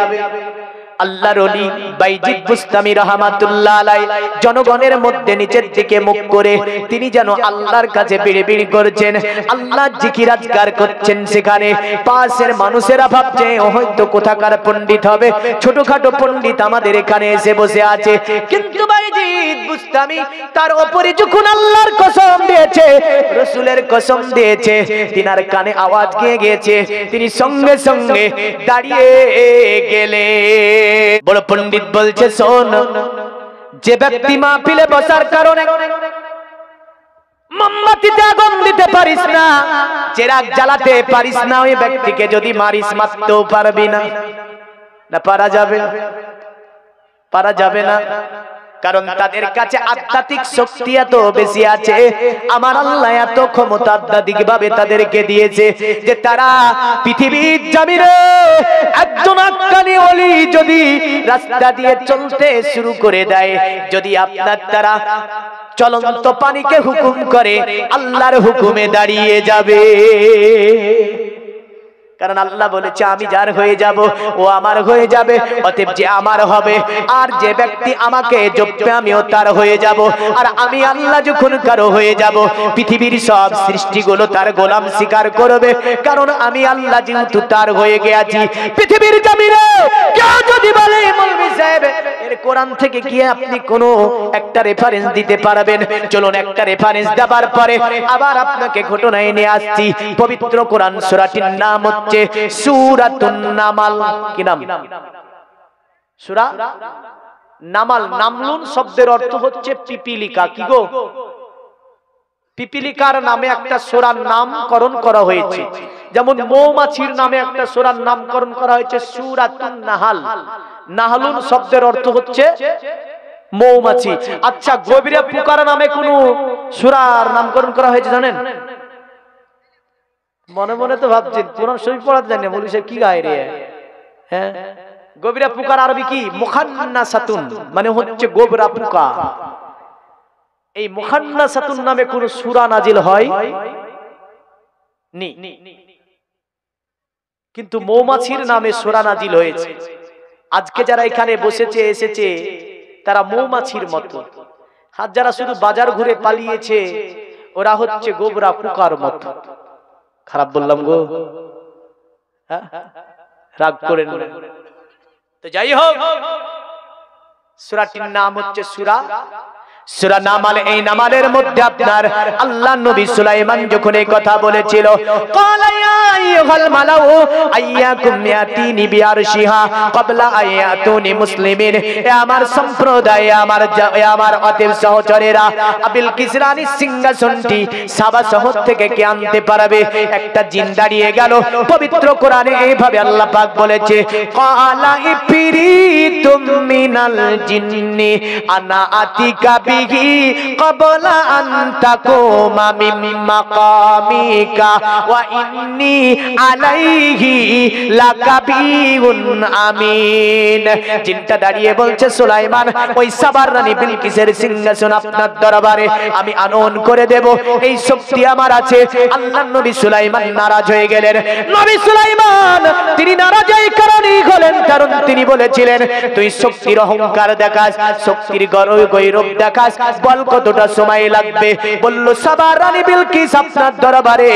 আল্লাহর ওলি বাইজিদ বুস্তামি রাহমাতুল্লাহ আলাইহি জনগণের মধ্যে নিচের দিকে মুখ করে তিনি যেন আল্লাহর কাছে বিড়বিড় করছেন, আল্লাহর জিকির আজকার করছেন। সেখানে পাশের মানুষেরা ভাবছে হয়তো কোথাকার পণ্ডিত হবে, ছোটখাটো পণ্ডিত আমাদের এখানে এসে বসে আছে। কিন্তু বাইজিদ বুস্তামি তার উপরে যখন আল্লাহর কসম দিয়েছে, রাসূলের কসম দিয়েছে, তিনার কানে আওয়াজ গিয়ে গিয়েছে, তিনি সঙ্গে সঙ্গে দাঁড়িয়ে গেলেন। বড় পণ্ডিত বলছে, শোন, যে ব্যক্তি মাহফিলে বসার কারণে মোমবাতিতে আগুন দিতে পারিস না, চেরাগ জ্বালাতে পারিস না, ওই ব্যক্তিকে যদি মারিস মারতেও পারবি না। না পারা যাবে? পারা যাবে না, কারণ তাদের কাছে আধ্যাত্মিক শক্তি এত বেশি আছে, আমার আল্লাহ এত ক্ষমতা আধ্যাত্মিক ভাবে তাদেরকে দিয়েছে যে তারা পৃথিবীর জমিনে একজন আক্কানি ওলি যদি রাস্তা দিয়ে চলতে শুরু করে দেয়, যদি আপনার তারা চলন্ত পানিকে হুকুম করে, আল্লাহর হুকুমে দাঁড়িয়ে যাবে। কারণ আল্লাহ বলেছে আমি যার হয়ে যাব ও আমার হয়ে যাবে, অতএব যে আমার হবে আর যে ব্যক্তি আমাকে জপবে আমিও তার হয়ে যাব। আর আমি আল্লাহ যখন কারো হয়ে যাব, পৃথিবীর সব সৃষ্টিগুলো তার গোলাম স্বীকার করবে, কারণ আমি আল্লাহ যেহেতু তার হয়ে গেছি। পৃথিবীর জমিনে কেউ যদি বলে মৌলভী সাহেব এর কোরআন থেকে কি আপনি কোনো একটা রেফারেন্স দিতে পারবেন, চলুন একটা রেফারেন্স দেওয়ার পরে আবার আপনাকে ঘটনায় নিয়ে আসছি। পবিত্র কোরআন সূরাটির নাম হচ্ছে সূরাতুন নামাল। কি নাম? সূরা নামাল। নামলুন শব্দের অর্থ হচ্ছে পিপিলিকা। কি গো? পিপিলিকার নামে একটা সূরার নামকরণ করা হয়েছে, যেমন মৌমাছির নামে একটা সূরার নামকরণ করা হয়েছে সূরাতুন নাহাল। নাহলুন শব্দের অর্থ হচ্ছে মৌমাছি। আচ্ছা, গভীরে পোকার নামে কোন সূরার নামকরণ করা হয়েছে জানেন? মনে মনে তো ভাবছেন কোরআন শরীফ পড়াতে জানি না, মৌলভী সাহেব কি গায় রে? হ্যাঁ, গভীরা পোকার আরবি কি? মুখান্নাসাতুন, মানে হচ্ছে গোবরা পোকা। এই মুখান্নাসাতুন নামে কোন সূরা নাজিল হয় নি, কিন্তু মৌমাছির নামে সূরা নাজিল হয়েছে। আজকে যারা এখানে বসেছে এসেছে তারা মৌমাছির মতো, আর যারা শুধু বাজার ঘুরে পালিয়েছে ওরা হচ্ছে গোবরা পোকার মতো। খারাপ বললাম গো? রাগ করেন না। তো যাই হোক, সূরাটির নাম হচ্ছে সূরা নামাল। এই নামালের মধ্যে আপনার আল্লাহ নবী সুলাইমান যখন এই কথা বলেছিল, ক্বালা ইয়া আইয়ুহাল মালাউ আইয়াকুম ইয়াতিনি বিআরশিহা ক্বাবলা আয়াতুনি মুসলিমিন। এ আমার সম্প্রদায়, আমার অতএব সহচরেরা, বিলকিস রানীর সিংহাসনটি সাবা শহর থেকে কে আনতে পারবে? একটা জিন দাঁড়িয়ে গেল। পবিত্র কোরআনে এইভাবে আল্লাহ পাক বলেছে, ক্বালা ইফরিতুম মিনাল জিন্নি আনা আতিকা ক্বাবলা আন তাকুমা মিন মাকামিকা ওয়া ইন্নী আলাইহি লাকাবিউন আমিন। জিনটা দাঁড়িয়ে বলছে, সুলাইমান, ওই সাবার রানী বিলকিসের সিংহাসন আপনার দরবারে আমি আনয়ন করে দেব, এই শক্তি আমার আছে। আল্লাহর নবী সুলাইমান নারাজ হয়ে গেলেন। নবী সুলাইমান তিনি নারাজ এই কারণেই হলেন কারণ তিনি বলেছিলেন, তুই শক্তির অহংকার দেখাস, শক্তির গৌরব দেখাস, বল কতটা সময় লাগবে? বলল, সাবার রানী বিলকিস আপনার দরবারে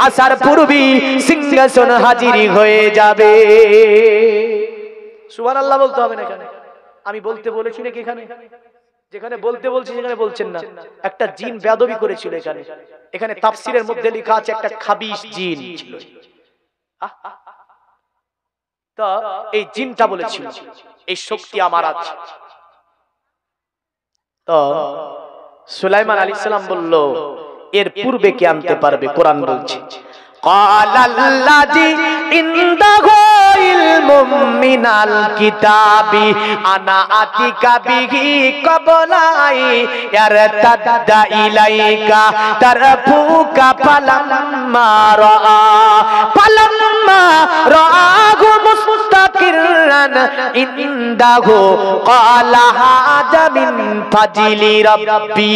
আসার পূর্বেই সিংহাসন হাজিরি হয়ে যাবে। সুবহানাল্লাহ বলতে হবে না এখানে? আমি বলতে বলেছি নাকি? এখানে যেখানে বলতে বলছি সেখানে বলছেন না। একটা জিন বেয়াদবি করেছিল এখানে। এখানে তাফসীরের মধ্যে লেখা আছে একটা খাবিশ জিন ছিল। তো এই জিনটা বলেছিল এই শক্তি আমার আছে। তো সুলাইমান আলাইহিস সালাম বলল, এর পূর্বে কে আনতে পারবে? কোরআন বলছে, ক্বালাল্লাযী ইনদাহু ইলমুম মিনাল কিতাবি আনা আতিকা বিহি ক্বাবলা ইয়ারতাদ্দা ইলাইকা তারফুকা ফালাম্মা রাআহু মুস্তাকিরান ইনদাহু ক্বালা হাযা মিন ফাজিলি রাব্বি।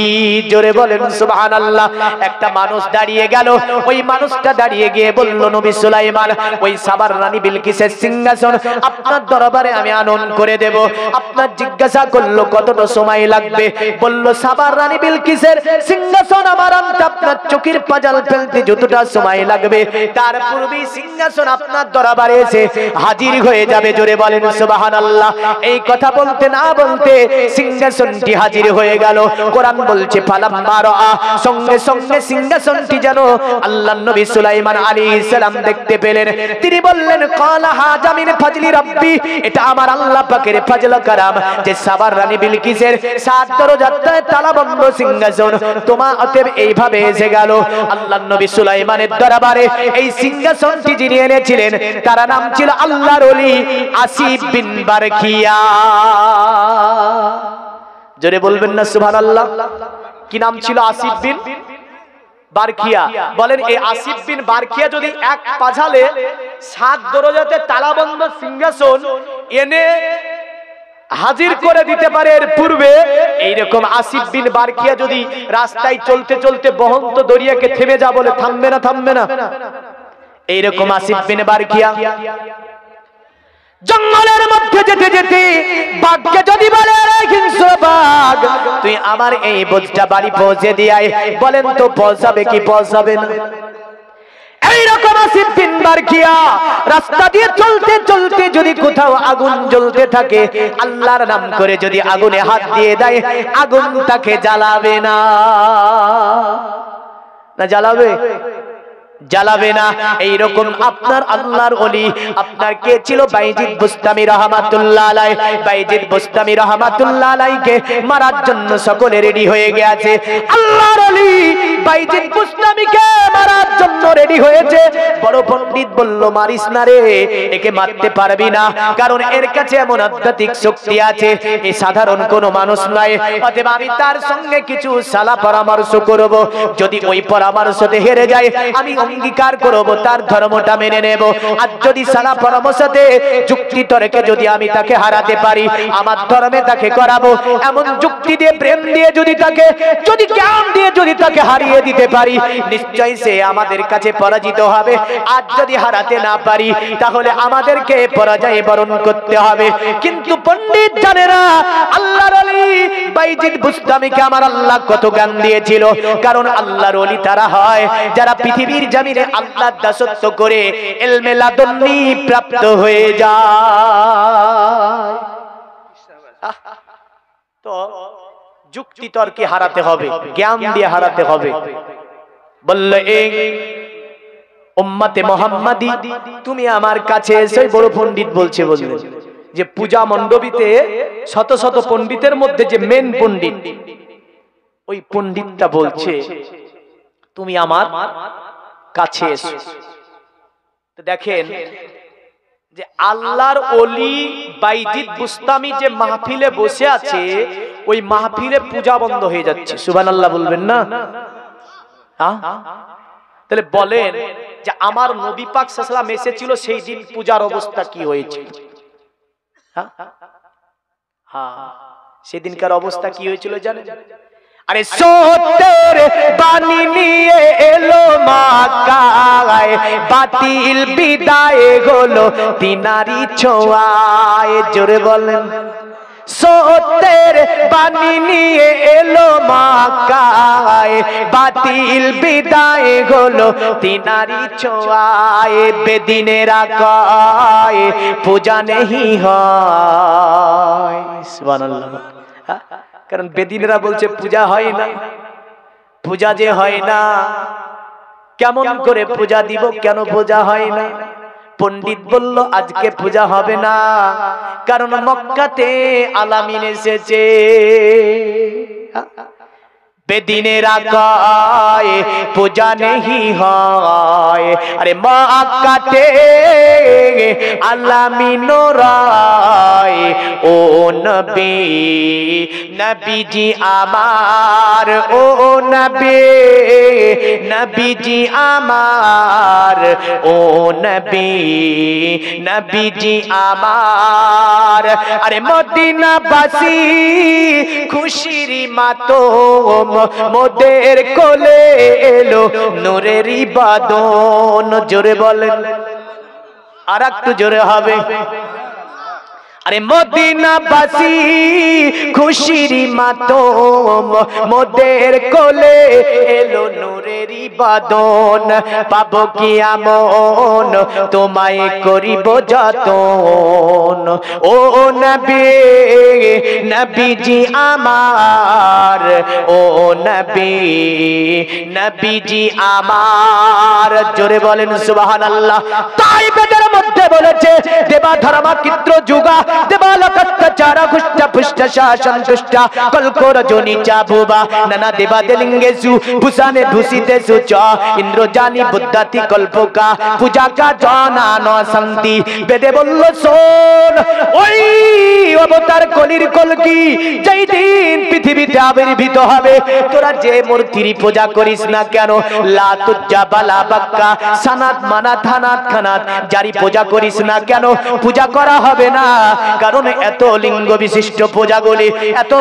জোরে বলেন সুবহানাল্লাহ। একটা মানুষ দাঁড়িয়ে গেল, ওই মানুষটা দাঁড়িয়ে গিয়ে বলল, নবী সুলাইমান, ওই সাবার রানী বিলকিসের সিংহাসন আপনার দরবারে আমি আনয়ন করে দেব। আপনার জিজ্ঞাসা করলো কতটা সময় লাগবে, বলল সাবার রানী বিলকিসের সিংহাসন আমার আনতে আপনার চোখের পাজাল ফেলতে যতটা সময় লাগবে, তার পূর্বেই সিংহাসন আপনার দরবারে এসে হাজির হয়ে যাবে। জোরে বলেন সুবহানাল্লাহ। এই কথা বলতে না বলতে সিংহাসনটি হাজির হয়ে গেল। কোরআন বলছে ফালাম্মা রাআ, সঙ্গে সঙ্গে সিংহাসনটি যেন আল্লাহর নবী সুলাইমান আলাইহিস সালাম দেখতে পেলেন। তিনি বললেন ক্বালা হাযা মিন ফাজলি রাব্বি, এটা আমার আল্লাহ পাকের ফাজল কারাম যে সাবার রানী বিলকিসের 7 দরজায় তালাবন্ধ সিংহাসন তোমার অতএব এইভাবে এসে গেল। আল্লাহর নবী সুলাইমানের দরবারে এই সিংহাসনটি যিনি এনেছিলেন তার নাম ছিল আল্লাহর ওলি আসিফ বিন বারখিয়া। জোরে বলবেন না সুবহানাল্লাহ। কি নাম ছিল? আসিফ বিন বারখিয়া। বলেন এই আসিফ বিন বারখিয়া যদি এক পাঝালে 7 দরজাতে তালাবন্ধ সিংহাসন এনে হাজির করে দিতে পারে, এর পূর্বে এইরকম আসিফ বিন বারখিয়া যদি রাস্তায় চলতে চলতে বহন্ত দরিয়াকে থেমে যা বলে, থামবে না? থামবে না। এইরকম আসিফ বিন বারখিয়া জঙ্গলের মধ্যে যেতে যেতে বাঘকে যদি বলে, রে হিংস্র বাঘ, তুই আমার এই বোঝটা বাড়ি পৌঁছে দিয়ে আয়, বলেন তো পৌঁছাবে কি পৌঁছাবে না? এইরকম আসিফ বিন বারখিয়া রাস্তা দিয়ে চলতে চলতে যদি কোথাও আগুন জ্বলতে থাকে, আল্লাহর নাম করে যদি আগুনে হাত দিয়ে দেয়, আগুন তাকে জ্বালাবে না। না জ্বালাবে? জ্বালাবে না। এইরকম আপনার আল্লাহর ওলি আপনার কে ছিল? বাইজিদ বুস্তামি রাহমাতুল্লাহ আলাইহি। বাইজিদ বুস্তামি রাহমাতুল্লাহ আলাইহিকে মারার জন্য সকলে রেডি হয়ে গেছে। আল্লাহর ওলি বাইজিদ বুস্তামিকে মারার জন্য রেডি হয়েছে। বড় পণ্ডিত বলল, মারিস না রে, একে মারতে পারবি না, কারণ এর কাছে এমন আধ্যাত্মিক শক্তি আছে, এই সাধারণ কোনো মানুষ নয়। অতএব আমি তার সঙ্গে কিছু সালা পরামর্শ করব, যদি ওই পরামর্শতে হেরে যায় আমি অঙ্গীকার করব তার ধর্মটা মেনে নেব। আর যদি সালা পরামর্শতে যুক্তি তর্কে যদি আমি তাকে হারাতে পারি, আমার ধর্মে তাকে করাবো। এমন যুক্তি দিয়ে, প্রেম দিয়ে যদি তাকে, যদি জ্ঞান দিয়ে যদি তাকে হারিয়ে দিতে পারি, নিশ্চয়ই সে আমাদের কাছে পরাজিত হবে। আর যদি হারাতে না পারি, তাহলে আমাদেরকে পরাজয় বরণ করতে হবে। কিন্তু পণ্ডিত জানে না আল্লাহর ওলি বাইজিদ বুস্তামিকে আমার আল্লাহ কত জ্ঞান দিয়েছিল। কারণ আল্লাহর ওলি তারা হয় যারা পৃথিবীর জমিনে আল্লাহর দাসত্ব করে ইলমে লাদুন্নি প্রাপ্ত হয়ে যায়। তো যুক্তি তর্কে হারাতে হবে, জ্ঞান দিয়ে হারাতে হবে। বলল, এই উম্মতে মুহাম্মাদি তুমি আমার কাছে এসে, বড় পণ্ডিত বলছে, বললেন যে পূজা মণ্ডপীতে শত শত পণ্ডিতের মধ্যে যে মেন পণ্ডিত, ওই পণ্ডিতটা বলছে তুমি আমার কাছে এসো। তো দেখেন যে আল্লাহর ওলি বাইজিদ বুস্তামি যে মাহফিলে বসে আছে, ওই মাহফিলে পূজা বন্ধ হয়ে যাচ্ছে। সুবহানাল্লাহ বলবেন না? তাহলে বলেন যে আমার নবী পাক সাল্লাল্লাহু আলাইহি ওয়াসাল্লাম এসেছিল, সেই দিন পূজার অবস্থা কি হয়েছিল? সেদিনকার অবস্থা কি হয়েছিল জানেন? আরে সত্যের বাণী নিয়ে এলো মক্কায়, বাতিল বিদায় হলো তিনারি ছোঁয়ায়। জোরে বলেন, সত্যের বাণী নিয়ে এলো মক্কায়, বাতিল বিদায় হলো তিনারি ছোঁয়ায়। বেদিনেরা কয় পূজা নেই হয়। সুবহানাল্লাহ। কারণ বেদিনেরা বলছে পূজা হয় না। পূজা যে হয় না, কেমন করে পূজা দিব, কেন পূজা হয় না? পণ্ডিত বলল আজকে পূজা হবে না, কারণ মক্কাতে আলামিন এসেছে। बेदीने राकाए पूजा नहीं है। अरे माँ काटे अलामीनो राय ओ नबी नबी जी आमार ओ नबी नबी जी आमार ओ नबी नबी जी आमार। अरे मदीना बासी खुशिर मातो मोদের কোলে এলো নূরের ইবাদন। জোরে বলেন, আর একটু জোরে হবে। अरे मदीना बासी खुशिर मातम मोদের কোলে এলো নূরের ইবাদন। পাবো কি আমন তোমায় করিব যতন ও নবী নবীজি আমার ও নবী নবীজি আমার। জোরে বলেন সুবহানাল্লাহ। তাই বেদের মধ্যে বলেছে দেবা ধর্মা চিত্র যুগা देवालकत्तचारा खुष्टा पुष्टा शासन दुष्टा कलको रजोनी चाबुबा नना देवा देलिंगे सु भूषाने भूषिते सुचा इंद्र जानी बुद्धाति कल्पोका पूजा का जाना न संति बेदे बोल्लो सोन ओई अवतार कलिर कलकी যেই দিন পৃথিবীতে আবির্ভূত হবে তোরা যে মূর্তির পূজা করিস না কেন লাতুজ্জা বালা বাক্কা সানাত মানাত হানাত খানাত যারি পূজা করিস না কেন পূজা করা হবে না। কারণ এত লিঙ্গ বিশিষ্ট পূজাগুলি এত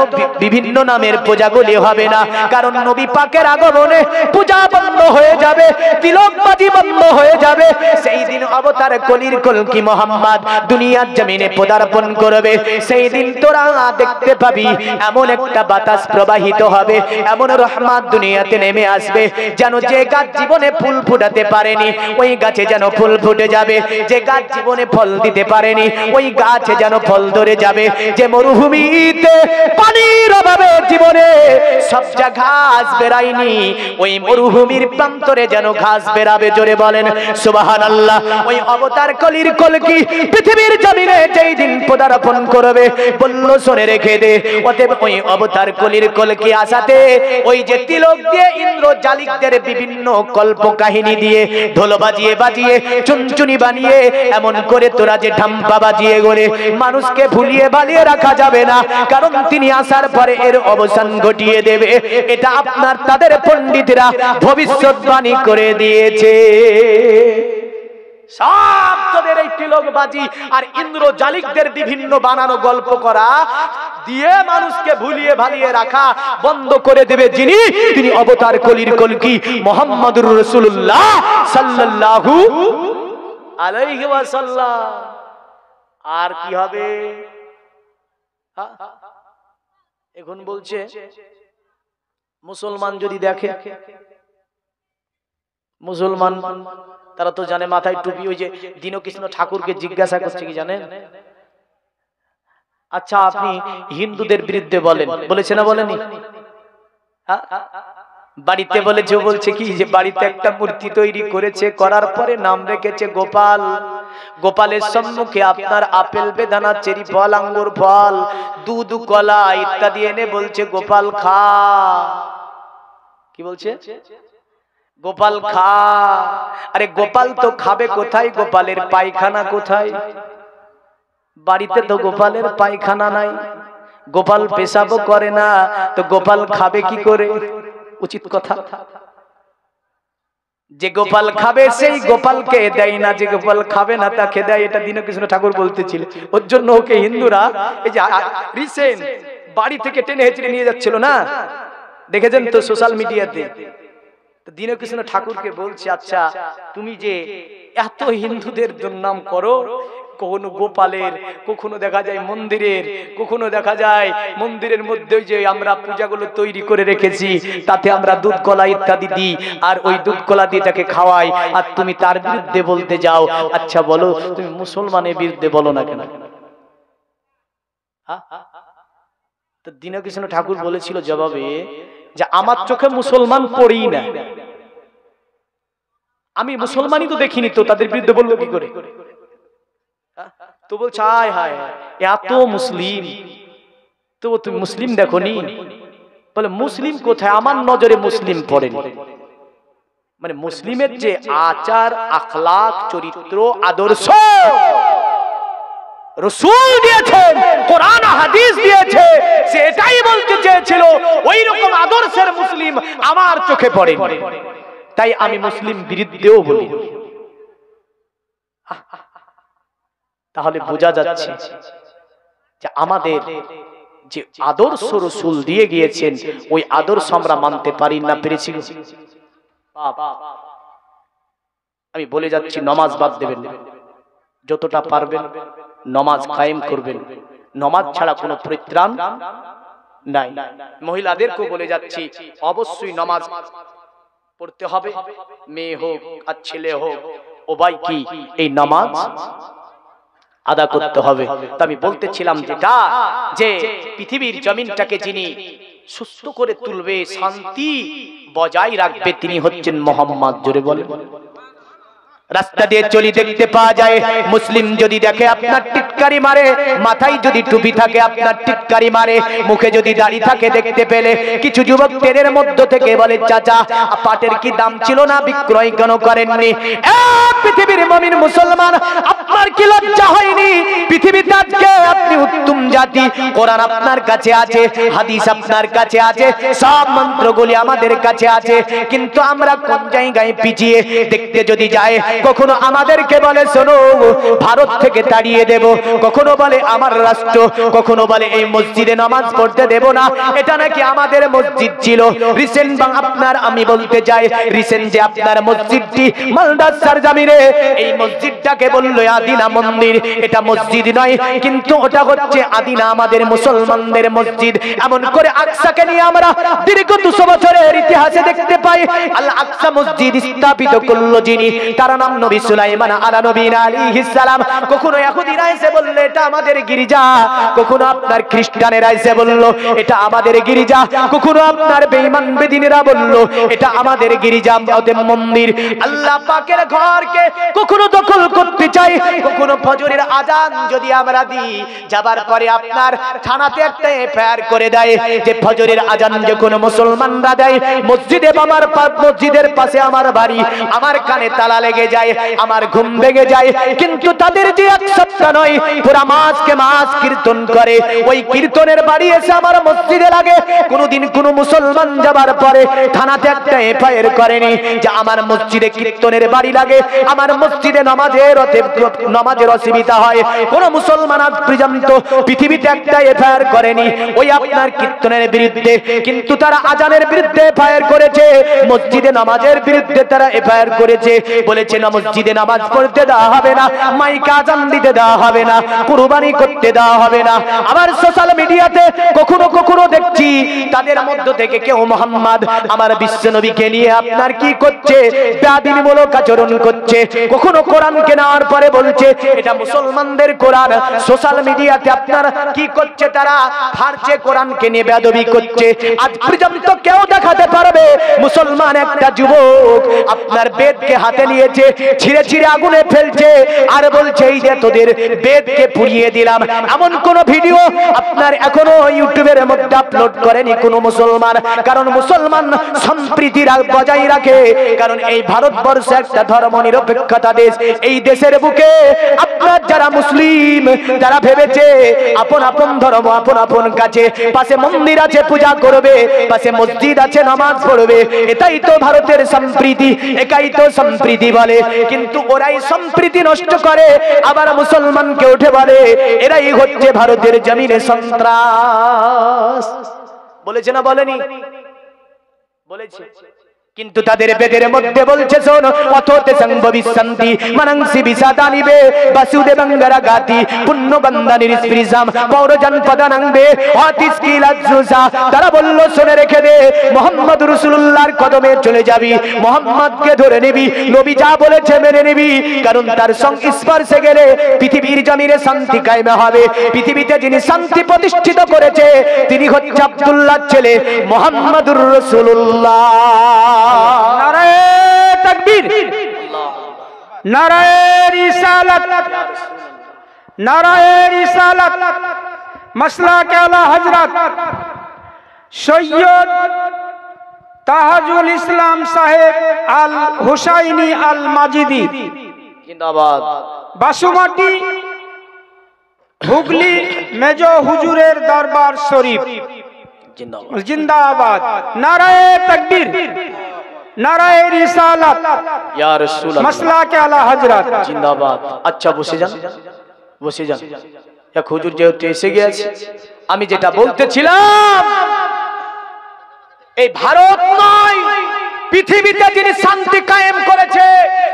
বিভিন্ন নামের পূজাগুলি হবে না। কারণ নবী পাকের আগমনে পূজা বন্ধ হয়ে যাবে, তিলকবাজি বন্ধ হয়ে যাবে। সেই দিন অবতার কলির কলকি মুহাম্মদ দুনিয়ার জমিনে পদার্পণ করবে। সেই দিন তোরা দেখতে পাবি এমন একটা বাতাস প্রবাহিত হবে, এমন রহমত দুনিয়াতে নেমে আসবে যেন যে গাছ জীবনে ফুল ফুটাতে পারেনি ওই গাছে যেন ফুল ফুটে যাবে, যে গাছ জীবনে ফল দিতে পারেনি ওই গাছে যেন ফল ধরে যাবে, যে মরুভূমিতে পানির অভাবে জীবনে সবজা ঘাস বেরায়নি ওই মরুভূমির প্রান্তরে যেন ঘাস বেরাবে। জোরে বলেন সুবহানাল্লাহ। ওই অবতার কলির কলকি পৃথিবীর জমিনে যেই দিন পদার্পণ করবে বলল শুনে রেখে দে অতএব ওই অবতার কলির কলকি আসাতে ওই যে তিলক দিয়ে ইন্দ্র জালিকদের বিভিন্ন কল্প কাহিনী দিয়ে ঢোল বাজিয়ে বাজিয়ে চুনচুনি বানিয়ে এমন করে তোরা যে ঢাম্পা বাজিয়ে গলে মানুষকে ভুলিয়ে ভালিয়ে রাখা যাবে না। কারণ তিনি আসার পরে এর অবসান ঘটিয়ে দেবে, এটা আপনার তাদের পণ্ডিতরা ভবিষ্যৎবাণী করে দিয়েছে। সব তোদের এই তিলকবাজি আর ইন্দ্র জালিকদের বিভিন্ন বানানো গল্প করা দিয়ে মানুষকে ভুলিয়ে ভালিয়ে রাখা বন্ধ করে দেবে যিনি, তিনি অবতার কলির কলকি মুহাম্মদুর রাসূলুল্লাহ সাল্লাল্লাহু আলাইহি ওয়াসাল্লাম। আর কি হবে এখন বলছে মুসলমান যদি দেখে, মুসলমান তারা তো জানে মাথায় টুপি, ওই যে দীনকৃষ্ণ ঠাকুরকে জিজ্ঞাসা করছে কি জানেন, আচ্ছা আপনি হিন্দুদের বিরুদ্ধে বলেন, বলেছে না বলেনি? বাড়িতে বলেছে, বলছে কি যে বাড়িতে একটা মূর্তি তৈরি করেছে, করার পরে নাম রেখেছে গোপাল। গোপালের সম্মুখে আপনার আপেল বেদানা চেরি ফল আঙ্গুর ফল দুধ কলা ইত্যাদি এনে বলছে গোপাল খা। কি বলছে? গোপাল খা। আরে গোপাল তো খাবে কোথায়? গোপালের পায়খানা কোথায়? বাড়িতে তো গোপালের পায়খানা নাই, গোপাল পেশাবও করে না, তো গোপাল খাবে কি করে? উচিত কথা। যে গোপাল খাবে সেই গোপালকে দেয় না, যে গোপাল খাবে না তাকে দেয়। এটা দীনকৃষ্ণ ঠাকুর বলতেছিল। ওর জন্য ওকে হিন্দুরা এই যে রিসেন্ট বাড়ি থেকে টেনে হেঁচড়ে নিয়ে যাচ্ছিল না, দেখেছেন তো সোশ্যাল মিডিয়াতে। দীনকৃষ্ণ ঠাকুরকে বলছে, আচ্ছা তুমি যে এত হিন্দুদের দুর্নাম করো, কখনো গোপালের, কখনো দেখা যায় মন্দিরের, কখনো দেখা যায় মন্দিরের মধ্যে যে আমরা পূজাগুলো তৈরি করে রেখেছি তাতে আমরা দুধ কলা ইত্যাদি দিই, আর ওই দুধ কলা দিয়ে তাকে খাওয়াই, আর তুমি তার বিরুদ্ধে বলতে যাও। আচ্ছা বলো, তুমি মুসলমানের বিরুদ্ধে বলো না কেন? তো দীনকৃষ্ণ ঠাকুর বলেছিল জবাবে যে আমার চোখে মুসলমান পড়েই না, আমি মুসলমানই তো দেখিনি, তো তাদের বিরুদ্ধে বলবো কি করে? তো বলছে হায় হায় এত মুসলিম, তো তুমি মুসলিম দেখোনি? বলে মুসলিম কোথায়? আমার নজরে মুসলিম পড়েন। মানে মুসলিমের যে আচার আখলাক চরিত্র আদর্শ রাসূল দিয়েছেন, কোরআন হাদিস দিয়েছে, সেটাই বলতে চেয়েছিল। ওই রকম আদর্শের মুসলিম আমার চোখে পড়ে, তাই আমি মুসলিম বিরুদ্ধেও বলি। তাহলে বোঝা যাচ্ছে যে আমাদের যে আদর্শ রাসূল দিয়ে গিয়েছেন ওই আদর্শ আমরা মানতে পারি না, পেরেছি? আমি বলে যাচ্ছি, নামাজ বাদ দেবেন না, যতটা পারবেন নামাজ কায়েম করবেন। নামাজ ছাড়া কোনো পরিত্রাণ নাই। মহিলাদেরকে বলে যাচ্ছি, অবশ্যই নামাজ পড়তে হবে, মেয়ে হোক আর ছেলে হোক, উভয় কি এই নামাজ আদা করতে হবে। তা আমি বলতেছিলাম যেটা, যে পৃথিবীর জমিনটাকে যিনি সুস্থ করে তুলবে, শান্তি বজায় রাখবে, তিনি হচ্ছেন মুহাম্মদ। জোরে বলেন। রাস্তা দিয়ে চলি দেখতে পাওয়া যায়, মুসলিম যদি দেখে আপনার টিটকারি মারে, মাথায় যদি টুপি থাকে আপনার টিটকারি মারে, মুখে যদি দাড়ি থাকে দেখতে পেলে কিছু যুবক তেরের মধ্য থেকে বলে, চাচা পাটের কি দাম ছিল না, বিক্রয় কেন করেননি? পৃথিবীর মুমিন মুসলমান, আপনার কি লজ্জা হয়নি? পৃথিবীতে আজকে আপনি উত্তম জাতি, কোরআন আপনার কাছে আছে, হাদিস আপনার কাছে আছে, সব মন্ত্রগুলি আমাদের কাছে আছে, কিন্তু আমরা কোন জায়গায় পিছিয়ে দেখতে যদি যাই, কখনো আমাদেরকে বলে শোনো ভারত থেকে তাড়িয়ে দেব, কখনো বলে আমার রাষ্ট্র, কখনো বলে এই মসজিদে নামাজ পড়তে দেব না, এটা নাকি আমাদের মসজিদ ছিল। রিসেন্ট আপনার আমি বলতে চাই, রিসেন্ট যে আপনার মসজিদটি মালদা সরজমিনে, এই মসজিদটাকে বললো আদিনা মন্দির, এটা মসজিদ নয়, কিন্তু ওটা হচ্ছে আদিনা আমাদের মুসলমানদের মসজিদ। এমন করে আকসাকে নিয়ে আমরা দীর্ঘ 200 বছরের ইতিহাসে দেখতে পাই, আল আকসা মসজিদ স্থাপিত করলো যিনি, তার নাম নবী সুলাইমান আলা নবীনা আলাইহিস সালাম। কখনো ইহুদিরা এসে বলল এটা আমাদের গির্জা, কখনো আপনার খ্রিস্টানেরা এসে বলল এটা আমাদের গির্জা, কখনো আপনার বেঈমান বেদিনেরা বলল এটা আমাদের গির্জা, আমাদের মন্দির। আল্লাহ পাকের ঘরকে কখনো দখল করতে চাই, কখনো ফজরের আজান যদি আমরা দিই, যাবার পরে আপনার থানাতে একটা এফআইআর করে দেয় যে ফজরের আজান যখন মুসলমানরা দেয়, মসজিদে আমার মসজিদের পাশে আমার বাড়ি, আমার কানে তালা লেগে যায়, আমার ঘুম ভেঙে যায়। কিন্তু তাদের যে এক সপ্তাহ নয়, পুরা মাসকে মাস কীর্তন করে, ওই কীর্তনের বাড়ি এসে আমার মসজিদে লাগে। কোনদিন কোন মুসলমান যাবার পরে থানাতে একটা এফআইআর করেনি যে আমার মসজিদে কীর্তনের বাড়ি লাগে, আমার মসজিদে নামাজের অসুবিধা হয়। কোন মুসলমান আজ পর্যন্ত পৃথিবীতে একটা এফআইআর করেনি ওই আপনার কীর্তনের বিরুদ্ধে, কিন্তু তারা আজানের বিরুদ্ধে এফআইআর করেছে, মসজিদে নামাজের বিরুদ্ধে তারা এফআইআর করেছে, বলেছে না মসজিদে নামাজ পড়তে দেওয়া হবে না, মাইকে আজান দিতে দেওয়া হবে না, কুরবানি করতে দেওয়া হবে না। আবার সোশ্যাল মিডিয়াতে কখনো কখনো দেখছি তাদের মধ্য থেকে কেউ মোহাম্মদ আমার বিশ্বনবীকে নিয়ে আপনার কি করছে, বেয়াদবিমূলক আচরণ করছে। কখনো কোরআনকে নেওয়ার পরে বলছে এটা মুসলমানদের কোরআন। সোশ্যাল মিডিয়াতে আপনার কি করছে, তারা ফারছে কোরআনকে নিয়ে বেয়াদবি করছে। আজ পর্যন্ত কেউ দেখাতে পারবে মুসলমান একটা যুবক আপনার বেদকে হাতে নিয়েছে, ছিঁড়ে ছিঁড়ে আগুনে ফেলছে আর বলছে এই যে তোদের বেদকে পুড়িয়ে দিলাম, এমন কোন ভিডিও আপনার এখনো ইউটিউবের মধ্যে আপলোড করেনি কোন মুসলমান। কারণ মুসলমান সম্প্রীতি বজায় রাখে, কারণ এই ভারতবর্ষ একটা ধর্ম নিরপেক্ষতা দেশ। এই দেশের বুকে আপনার যারা মুসলিম তারা ভেবেছে আপন আপন ধর্ম আপন আপন কাছে, পাশে মন্দির আছে পূজা করবে, পাশে মসজিদ আছে নামাজ পড়বে, এটাই তো ভারতের সম্প্রীতি, একাই তো সম্প্রীতি বলে। কিন্তু ওরাই সম্প্রীতি নষ্ট করে, আবার মুসলমানকে উঠে বলে এরাই হচ্ছে ভারতের জমিনে সন্ত্রাস। বলেছে না বলেনি? বলেছে। কিন্তু তাদের বেদের মধ্যে বলছে শোন, অথতে সংভবিষ্যন্তি মনংসি বিসাদানিবে বাসুদেবঙ্গরা গাতি পুণ্য বন্দনির স্পৃশাম পৌরজন পদানংবে অতিস্কিলাজ্জুসা। তারা বলল শুনে রেখে দে, মুহাম্মদ রাসূলুল্লাহর কদমে চলে যাবি, মুহাম্মদকে ধরে নিবি, নবী যা বলেছে মেনে নিবি, কারণ তার সংস্পর্শে গেলে পৃথিবীর জমিনে শান্তি কায়েম হবে। পৃথিবীতে যিনি শান্তি প্রতিষ্ঠিত করেছে তিনি হচ্ছে আব্দুল্লাহর ছেলে মুহাম্মদুর রাসূলুল্লাহ। নারায়ে তাকবীর, নারায়ে রিসালাত, নারায়ে রিসালাত, মাসলাক আলা হযরত সৈয়দ তাহাজুল ইসলাম সাহেব আল হুসাইনি আল মাজিদি, জিন্দাবাদ। বাসুমাটি, হুগলি মেজ হুজুরের দরবার শরীফ, জিন্দাবাদ। জিন্দাবাদ। নারায়ে তাকবীর, নারায়ে রিসালাত, ইয়া রাসূলুল্লাহ, মাসলাকে আলা হযরত, জিন্দাবাদ। আচ্ছা বসে যান, বসে যান। এক হুজুর যেহেতু এসে গিয়েছে, আমি যেটা বলতেছিলাম, এই ভারত নয়, পৃথিবীতে যিনি শান্তি কায়েম করেছে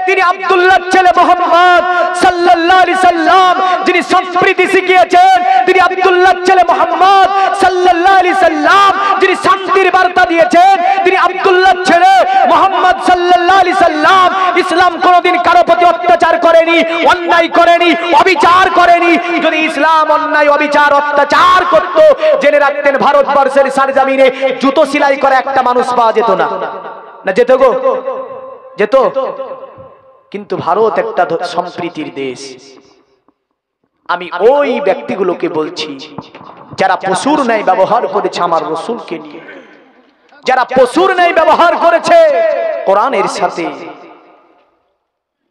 তিনি আব্দুল্লাহর ছেলে মুহাম্মদ সাল্লাল্লাহু আলাইহি সাল্লাম। যিনি সম্প্রীতি শিখিয়েছেন তিনি আব্দুল্লাহর ছেলে মুহাম্মদ সাল্লাল্লাহু আলাইহি সাল্লাম। যিনি শান্তির বার্তা দিয়েছেন তিনি আব্দুল্লাহর ছেলে মুহাম্মদ সাল্লাল্লাহু আলাইহি সাল্লাম। ইসলাম কোনোদিন কারো প্রতি অত্যাচার করেনি, অন্যায় করেনি, অবিচার করেনি। যদি ইসলাম অন্যায়, অবিচার, অত্যাচার করত, জেনে রাখতেন ভারতবর্ষের সরজমিনে জুতো সেলাই করা একটা মানুষ পাওয়া যেত না। না যেত গো? যেত। কিন্তু ভারত একটা সম্প্রীতির দেশ। আমি ওই ব্যক্তিগুলোকে বলছি যারা পশুর ন্যায় ব্যবহার করেছে আমার রসুলকে নিয়ে, যারা পশুর ন্যায় ব্যবহার করেছে কোরআনের সাথে,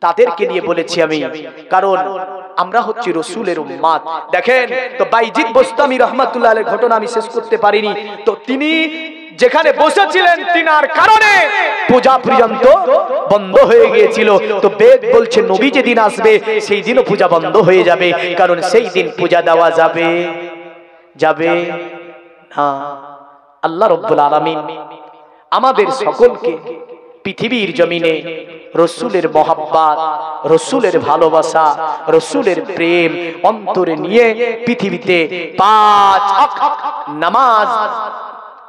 তাদেরকে নিয়ে বলেছি আমি। কারণ আমরা হচ্ছি রসুলের উম্মাত। দেখেন তো বাইজিদ বোস্তামি রহমাতুল্লাহ আলাইহির ঘটনা আমি শেষ করতে পারিনি। তো তিনি যেখানে বসেছিলেন তিনার কারণে পূজা পর্যন্ত বন্ধ হয়ে গিয়েছিল। তো বেদ বলছে নবী যেদিন আসবে সেই দিনও পূজা বন্ধ হয়ে যাবে, কারণ সেই দিন পূজা দেওয়া যাবে যাবে না। আল্লাহ রাব্বুল আলামিন আমাদের সকলকে পৃথিবীর জমিনে রসুলের মহাব্বত, রসুলের ভালোবাসা, রসুলের প্রেম অন্তরে নিয়ে পৃথিবীতে 5 ওয়াক্ত নামাজ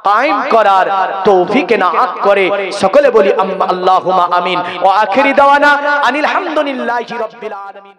কায়েম করার তৌফিক এনায়েত করে। সকলে বলি আল্লাহুম্মা আমিন। ওয়া আখিরি দাওয়ানা আনিল হামদুলিল্লাহি রাব্বিল আলামিন।